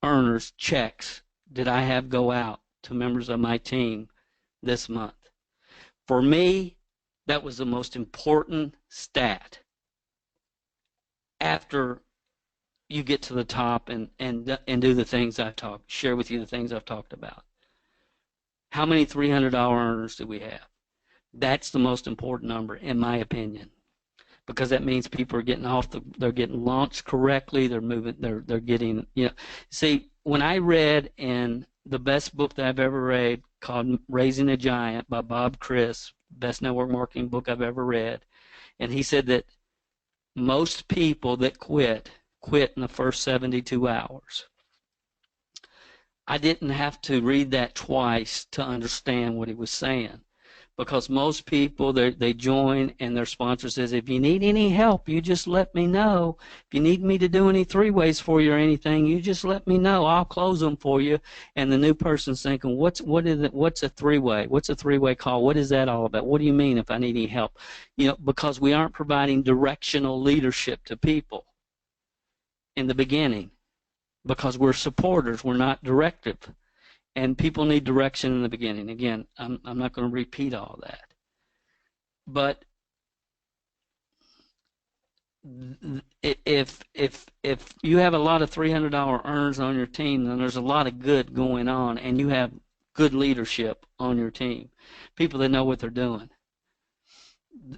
earners checks did I have go out to members of my team this month? For me, that was the most important stat after you get to the top and do the things share with you the things I've talked about. How many $300 earners do we have? That's the most important number, in my opinion, because that means people are getting they're getting launched correctly. They're moving. They're getting. See, when I read in the best book that I've ever read, called Raising a Giant by Bob Chris, best network marketing book I've ever read, and he said that most people that quit in the first 72 hours. I didn't have to read that twice to understand what he was saying, because most people they join and their sponsor says, if you need any help, you just let me know. If you need me to do any three-ways for you or anything, you just let me know. I'll close them for you. And the new person's thinking, what is it? What's a three-way? What's a three-way call? What is that all about? What do you mean if I need any help? Because we aren't providing directional leadership to people in the beginning, because we're supporters, we're not directive. And people need direction in the beginning. Again, I'm not going to repeat all that. But if you have a lot of $300 earners on your team, then there's a lot of good going on, and you have good leadership on your team, people that know what they're doing,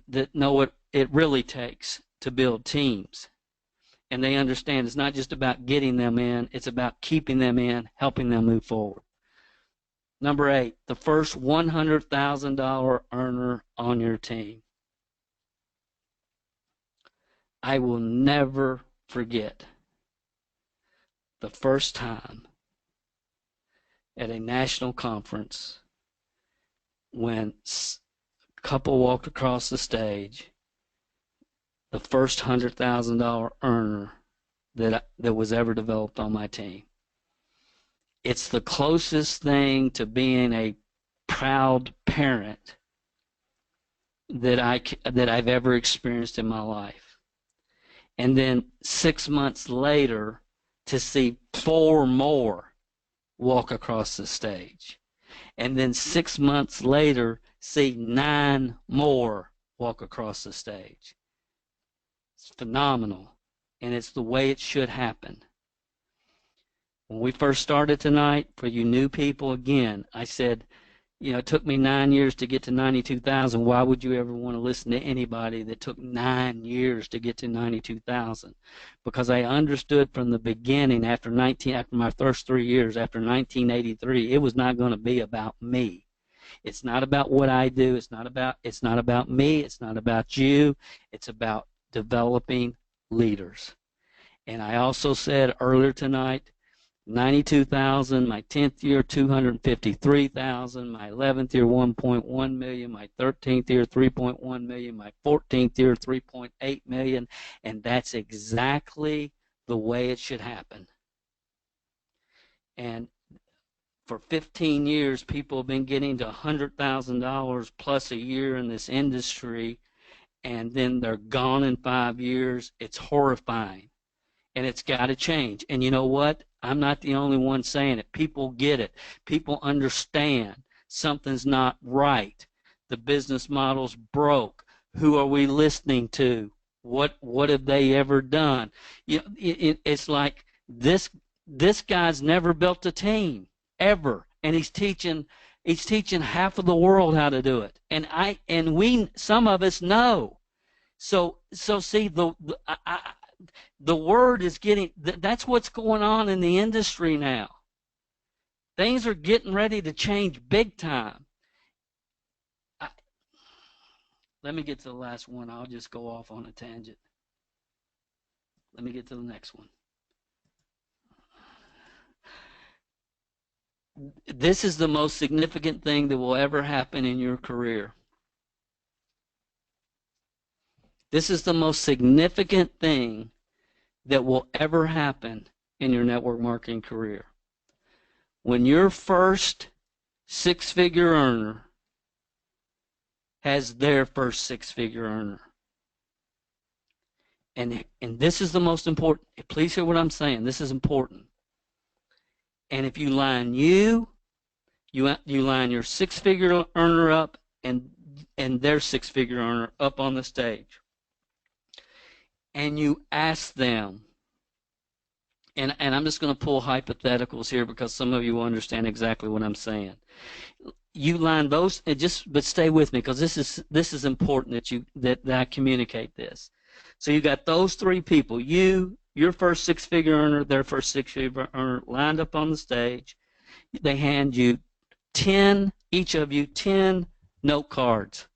that know what it really takes to build teams. And they understand it's not just about getting them in, it's about keeping them in, helping them move forward. Number 8, the first $100,000 earner on your team. I will never forget the first time at a national conference when a couple walked across the stage, the first $100,000 earner that was ever developed on my team. It's the closest thing to being a proud parent that I've ever experienced in my life. And then 6 months later, to see 4 more walk across the stage. And then 6 months later, see 9 more walk across the stage. It's phenomenal, and it's the way it should happen. When we first started tonight, for you new people, again, I said, it took me 9 years to get to 92,000. Why would you ever want to listen to anybody that took 9 years to get to 92,000? Because I understood from the beginning, after my first 3 years, after 1983, it was not going to be about me. It's not about what I do. It's not about me. It's not about you. It's about developing leaders. And I also said earlier tonight, 92,000, my 10th year, 253,000, my 11th year, 1.1 million, my 13th year, 3.1 million, my 14th year, 3.8 million, and that's exactly the way it should happen. And for 15 years, people have been getting to $100,000 plus a year in this industry, and then they're gone in 5 years. It's horrifying. And it's got to change. And you know what? I'm not the only one saying it. People get it. People understand something's not right. The business model's broke. Who are we listening to? What have they ever done? It's like this guy's never built a team ever, and he's teaching half of the world how to do it. And we some of us know. So see the word is getting, that's what's going on in the industry now. Things are getting ready to change big time. Let me get to the last one. I'll just go off on a tangent. Let me get to the next one. This is the most significant thing that will ever happen in your career. This is the most significant thing that will ever happen in your network marketing career. When your first six-figure earner has their first six-figure earner. And this is the most important. Please hear what I'm saying. This is important. And if you line you line your six-figure earner up and their six-figure earner up on the stage. And you ask them, and I'm just going to pull hypotheticals here because some of you will understand exactly what I'm saying. You line those, but stay with me because this is important that I communicate this. So you got those three people, your first six-figure earner, their first six-figure earner, lined up on the stage. They hand you each of you 10 note cards.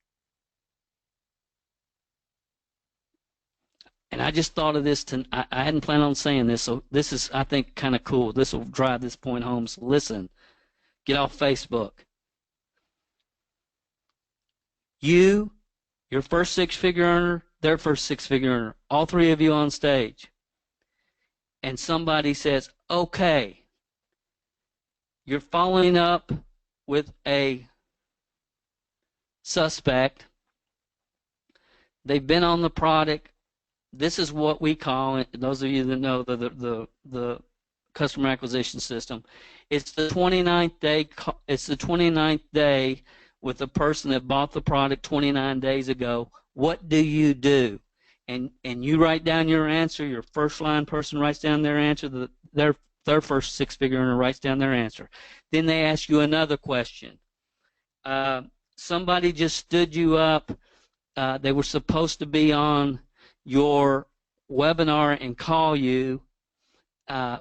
And I just thought of this. I hadn't planned on saying this, so this is, I think, kind of cool. This will drive this point home. So listen, get off Facebook. Your first six-figure earner, their first six-figure earner, all three of you on stage. And somebody says, okay, you're following up with a suspect. They've been on the product. This is what we call it. Those of you that know the customer acquisition system, it's the 29th day. It's the 29th day with the person that bought the product 29 days ago. What do you do? And you write down your answer. Your first line person writes down their answer. Their first six-figure earner writes down their answer. Then they ask you another question. Somebody just stood you up. They were supposed to be on your webinar and call you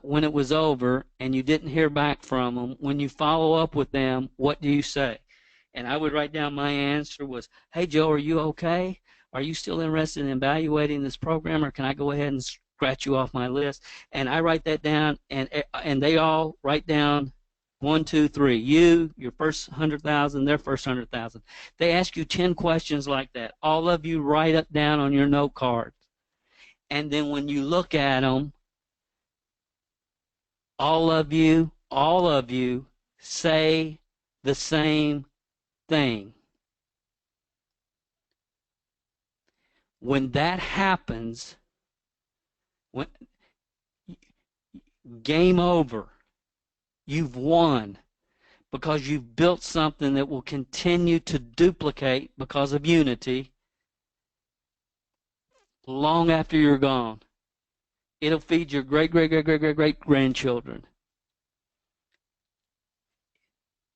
when it was over, and you didn't hear back from them. When you follow up with them, what do you say? And I would write down my answer was, hey, Joe, are you okay? Are you still interested in evaluating this program, or can I go ahead and scratch you off my list? And I write that down, and they all write down 1, 2, 3. You, your first 100,000, their first 100,000. They ask you 10 questions like that. All of you write it down on your note card. And then when you look at them, all of you say the same thing. When that happens, game over. You've won, because you've built something that will continue to duplicate because of unity long after you're gone. It'll feed your great-great-great-great-great-grandchildren.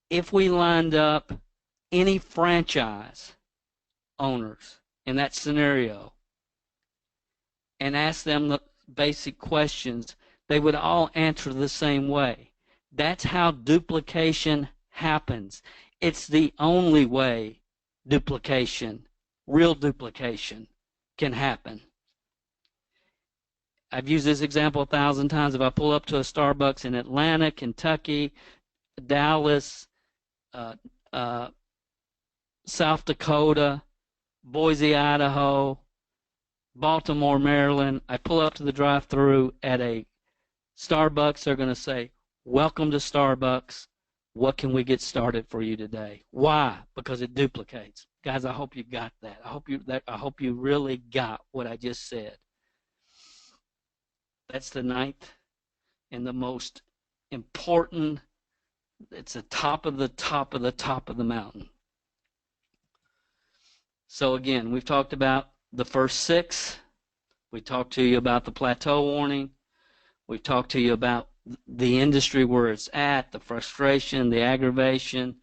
If we lined up any franchise owners in that scenario and asked them the basic questions, they would all answer the same way. That's how duplication happens. It's the only way duplication, real duplication, can happen. I've used this example 1,000 times. If I pull up to a Starbucks in Atlanta, Kentucky, Dallas, South Dakota, Boise, Idaho, Baltimore, Maryland, I pull up to the drive-thru at a Starbucks, they're going to say, welcome to Starbucks. What can we get started for you today? Why? Because it duplicates. Guys, I hope you got that. I hope you really got what I just said. That's the ninth and the most important. It's the top of the top of the top of the mountain. So again, we've talked about the first 6. We talked to you about the plateau warning. We've talked to you about the industry where it's at, the frustration, the aggravation,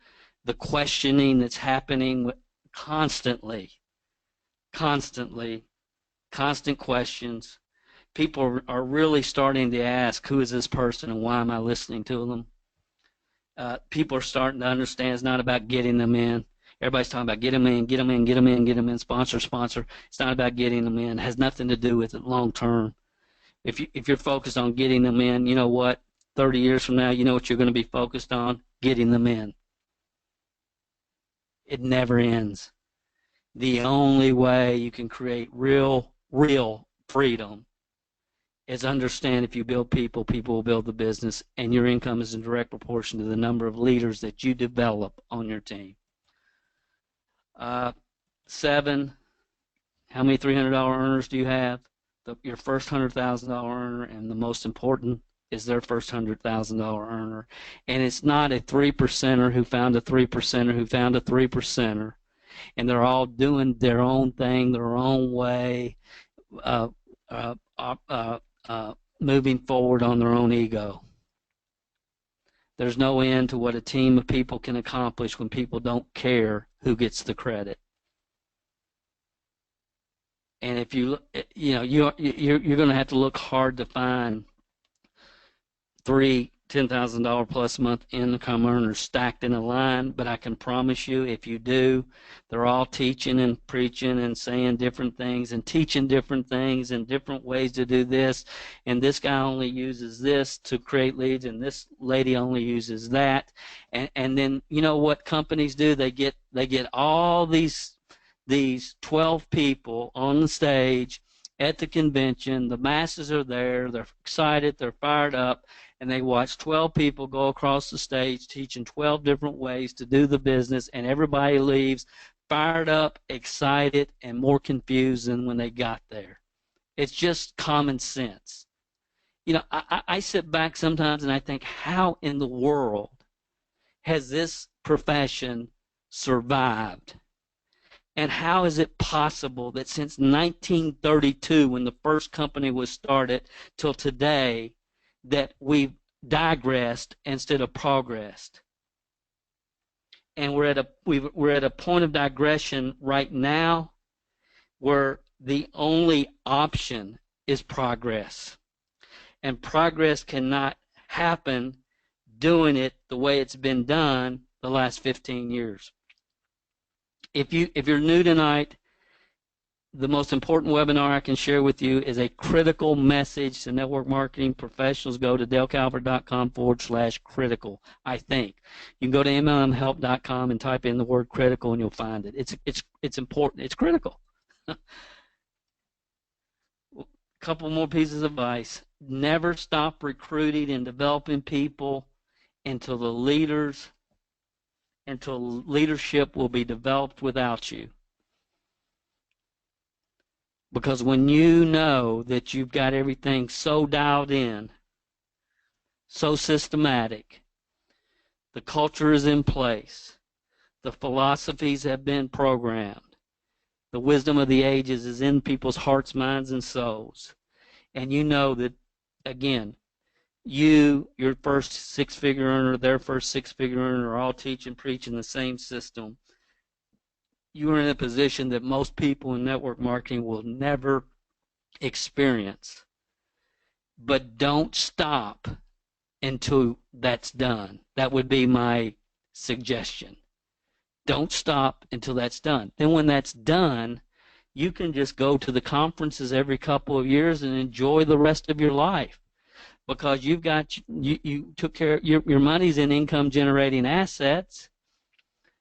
the questioning that's happening constantly, constant questions. People are really starting to ask, who is this person and why am I listening to them? People are starting to understand it's not about getting them in. Everybody's talking about get them in, get them in, get them in, get them in, sponsor, sponsor. It's not about getting them in. It has nothing to do with it long term. If you're focused on getting them in, you know what? 30 years from now, you know what you're going to be focused on? Getting them in. It never ends. The only way you can create real freedom is understand if you build people, people will build the business, and your income is in direct proportion to the number of leaders that you develop on your team. 7, how many $300 earners do you have? Your first $100,000 earner, and the most important is their first $100,000 earner. And it's not a 3%er who found a 3%er who found a 3%er, and they're all doing their own thing, their own way, moving forward on their own ego. There's no end to what a team of people can accomplish when people don't care who gets the credit. And if you're going to have to look hard to find 3 $10,000 plus month income earners stacked in a line, but I can promise you if you do, they're all teaching and preaching and saying different things and teaching different things and different ways to do this, and this guy only uses this to create leads and this lady only uses that, and then you know what companies do? They get all these 12 people on the stage at the convention. The masses are there, they're excited, they're fired up, and they watch 12 people go across the stage teaching 12 different ways to do the business, and everybody leaves fired up, excited, and more confused than when they got there. It's just common sense. You know, I sit back sometimes and I think, how in the world has this profession survived? And how is it possible that since 1932, when the first company was started, till today, that we've digressed instead of progressed? And we're at a point of digression right now where the only option is progress. And progress cannot happen doing it the way it's been done the last 15 years. If you're new tonight, the most important webinar I can share with you is a critical message to network marketing professionals. Go to DaleCalvert.com/critical, I think. You can go to MLMhelp.com and type in the word critical and you'll find it. It's important. It's critical. A couple more pieces of advice. Never stop recruiting and developing people until leadership will be developed without you. Because when you know that you've got everything so dialed in, so systematic, the culture is in place, the philosophies have been programmed, the wisdom of the ages is in people's hearts, minds, and souls, and you know that, again, your first six-figure earner, their first six-figure earner are all teaching, preaching the same system, you are in a position that most people in network marketing will never experience. But don't stop until that's done. That would be my suggestion. Don't stop until that's done. Then when that's done, you can just go to the conferences every couple of years and enjoy the rest of your life, because you took care of your money's in income generating assets.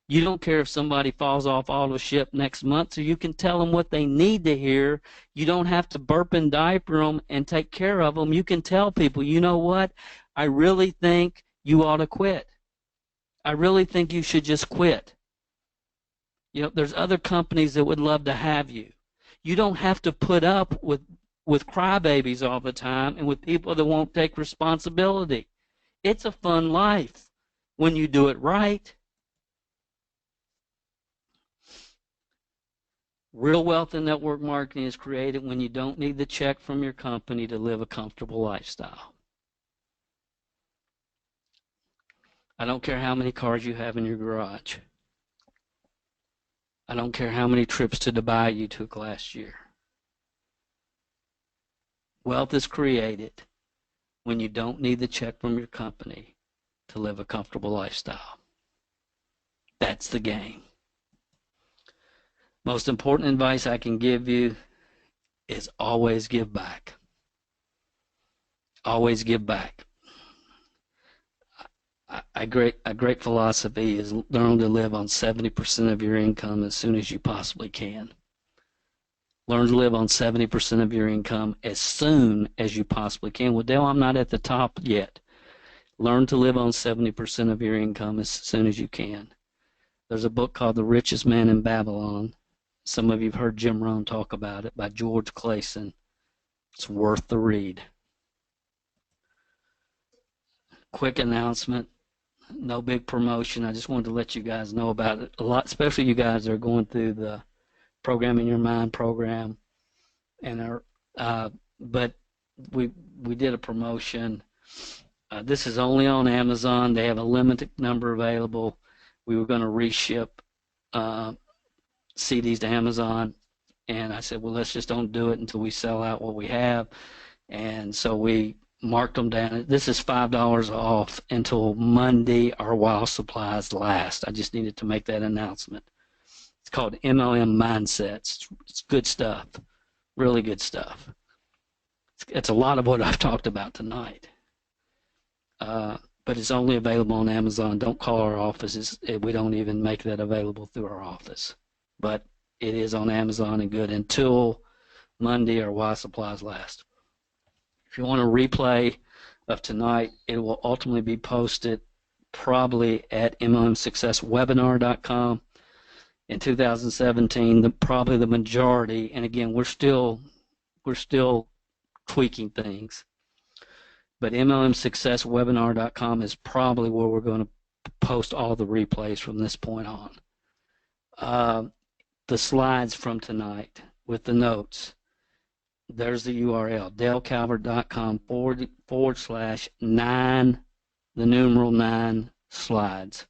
You don't care if somebody falls off auto ship next month, so you can tell them what they need to hear. You don't have to burp and diaper them and take care of them. You can tell people, you know what, I really think you ought to quit. I really think you should just quit. You know, there's other companies that would love to have you. You don't have to put up with crybabies all the time and with people that won't take responsibility. It's a fun life when you do it right. Real wealth in network marketing is created when you don't need the check from your company to live a comfortable lifestyle. I don't care how many cars you have in your garage. I don't care how many trips to Dubai you took last year. Wealth is created when you don't need the check from your company to live a comfortable lifestyle. That's the game. Most important advice I can give you is always give back. Always give back. A great philosophy is learn to live on 70% of your income as soon as you possibly can. Learn to live on 70% of your income as soon as you possibly can. Well, Dale, I'm not at the top yet. Learn to live on 70% of your income as soon as you can. There's a book called The Richest Man in Babylon. Some of you have heard Jim Rohn talk about it, by George Clason. It's worth the read. Quick announcement. No big promotion. I just wanted to let you guys know about it a lot, especially you guys that are going through the Programming Your Mind program. And but we did a promotion. This is only on Amazon. They have a limited number available. We were going to reship CDs to Amazon, and I said, well, let's just don't do it until we sell out what we have. And so we marked them down. This is $5 off until Monday or while supplies last. I just needed to make that announcement. It's called MLM Mindsets. It's good stuff, really good stuff. It's a lot of what I've talked about tonight. But it's only available on Amazon. Don't call our offices. We don't even make that available through our office. But it is on Amazon and good until Monday or while supplies last. If you want a replay of tonight, it will ultimately be posted probably at mlmsuccesswebinar.com in 2017. Probably the majority, and again, we're still tweaking things. But mlmsuccesswebinar.com is probably where we're going to post all the replays from this point on. The slides from tonight with the notes. There's the URL, dalecalvert.com/9, the numeral 9 slides.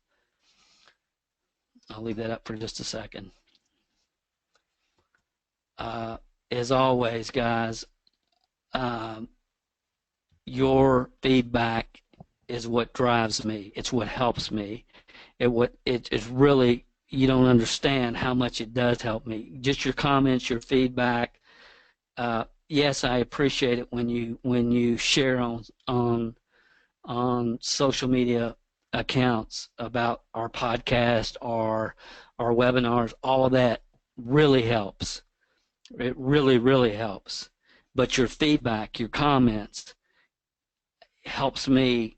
I'll leave that up for just a second. As always, guys, your feedback is what drives me. It's what helps me. It's really, you don't understand how much it does help me. Just your comments, your feedback. Yes, I appreciate it when you share on social media accounts about our podcast or our webinars. All of that really helps. It really, really helps. But your feedback, your comments, helps me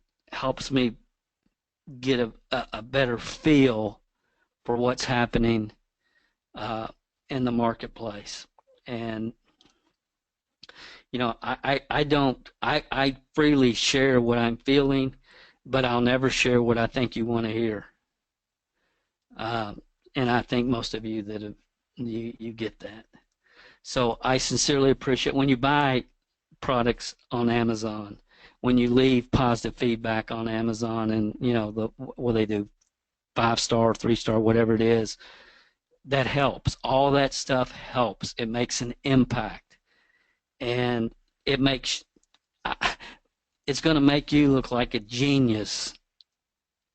get a better feel for what's happening in the marketplace. And you know, I freely share what I'm feeling, but I'll never share what I think you want to hear. And I think most of you that you get that. So I sincerely appreciate when you buy products on Amazon, when you leave positive feedback on Amazon, and you know what they do, 5-star, 3-star, whatever it is, that helps. All that stuff helps. It makes an impact. And it's going to make you look like a genius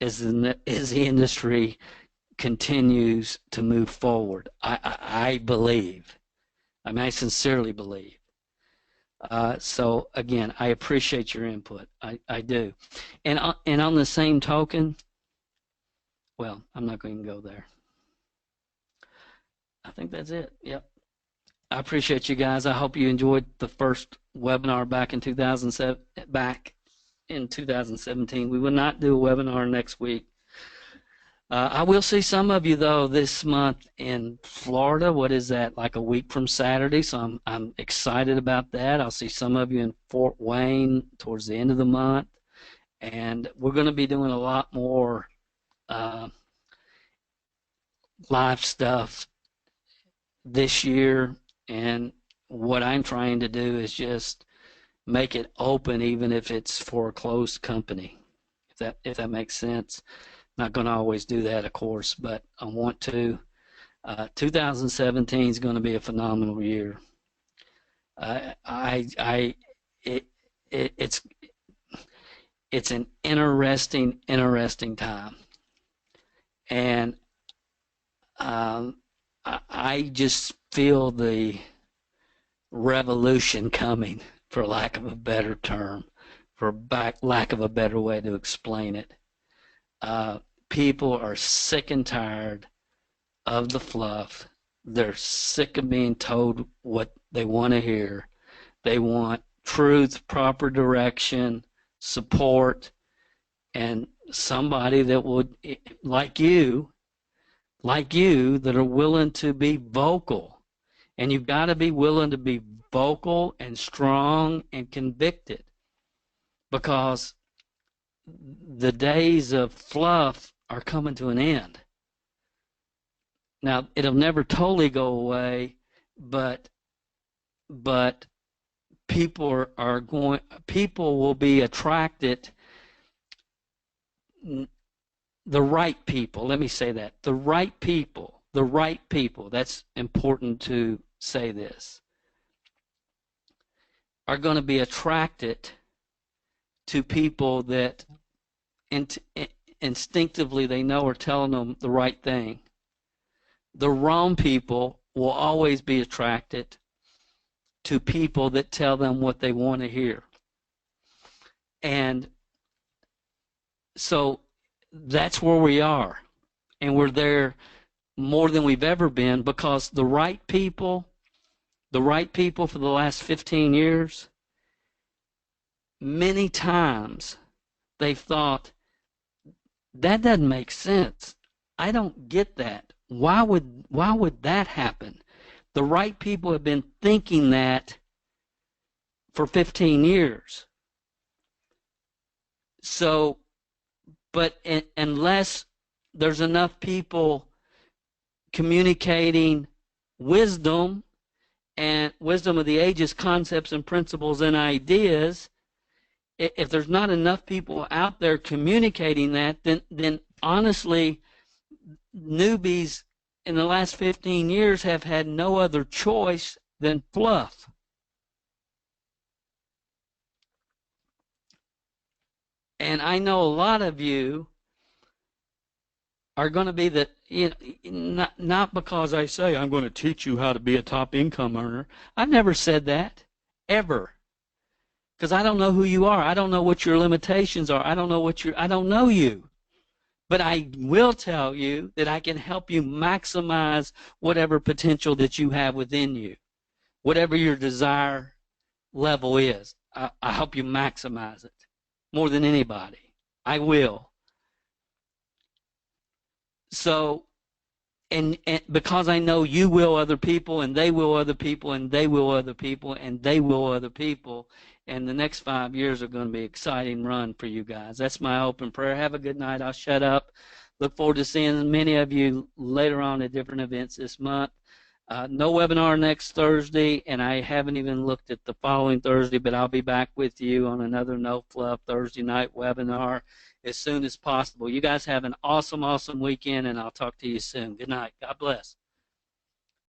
as the industry continues to move forward. I believe. I mean, I sincerely believe. So again, I appreciate your input. I do. And on the same token, well, I'm not going to go there. I think that's it. Yep. I appreciate you guys. I hope you enjoyed the first webinar back in 2017. We will not do a webinar next week. I will see some of you though this month in Florida. What is that? Like a week from Saturday. So I'm excited about that. I'll see some of you in Fort Wayne towards the end of the month, and we're going to be doing a lot more live stuff this year. And what I'm trying to do is just make it open, even if it's for a closed company, if that makes sense. Not going to always do that, of course, but I want to. 2017 is going to be a phenomenal year. It's an interesting time, and I just feel the revolution coming, for lack of a better term, lack of a better way to explain it. People are sick and tired of the fluff. They're sick of being told what they want to hear. They want truth, proper direction, support, and somebody that would, like you, that are willing to be vocal. And you've got to be willing to be vocal and strong and convicted, because the days of fluff are coming to an end. Now, it'll never totally go away, but people will be attracted. The right people, let me say that, the right people, that's important to say this, are going to be attracted to people that instinctively they know are telling them the right thing. The wrong people will always be attracted to people that tell them what they want to hear. And so that's where we are. And we're there more than we've ever been because the right people for the last 15 years, many times they've thought, that doesn't make sense. I don't get that. Why would that happen? The right people have been thinking that for 15 years. So, but unless there's enough people communicating wisdom and wisdom of the ages, concepts and principles and ideas, if there's not enough people out there communicating that, then honestly, newbies in the last 15 years have had no other choice than fluff. And I know a lot of you are going to be not because I say I'm going to teach you how to be a top income earner. I've never said that, ever. Because I don't know who you are. I don't know what your limitations are. I don't know you. But I will tell you that I can help you maximize whatever potential that you have within you. Whatever your desire level is, I help you maximize it more than anybody. I will. So, and because I know you will other people, and they will other people, and they will other people, and they will other people, and the next 5 years are going to be an exciting run for you guys. That's my open prayer. Have a good night. I'll shut up. Look forward to seeing many of you later on at different events this month. No webinar next Thursday, and I haven't even looked at the following Thursday, but I'll be back with you on another No Fluff Thursday night webinar as soon as possible. You guys have an awesome, awesome weekend, and I'll talk to you soon. Good night. God bless.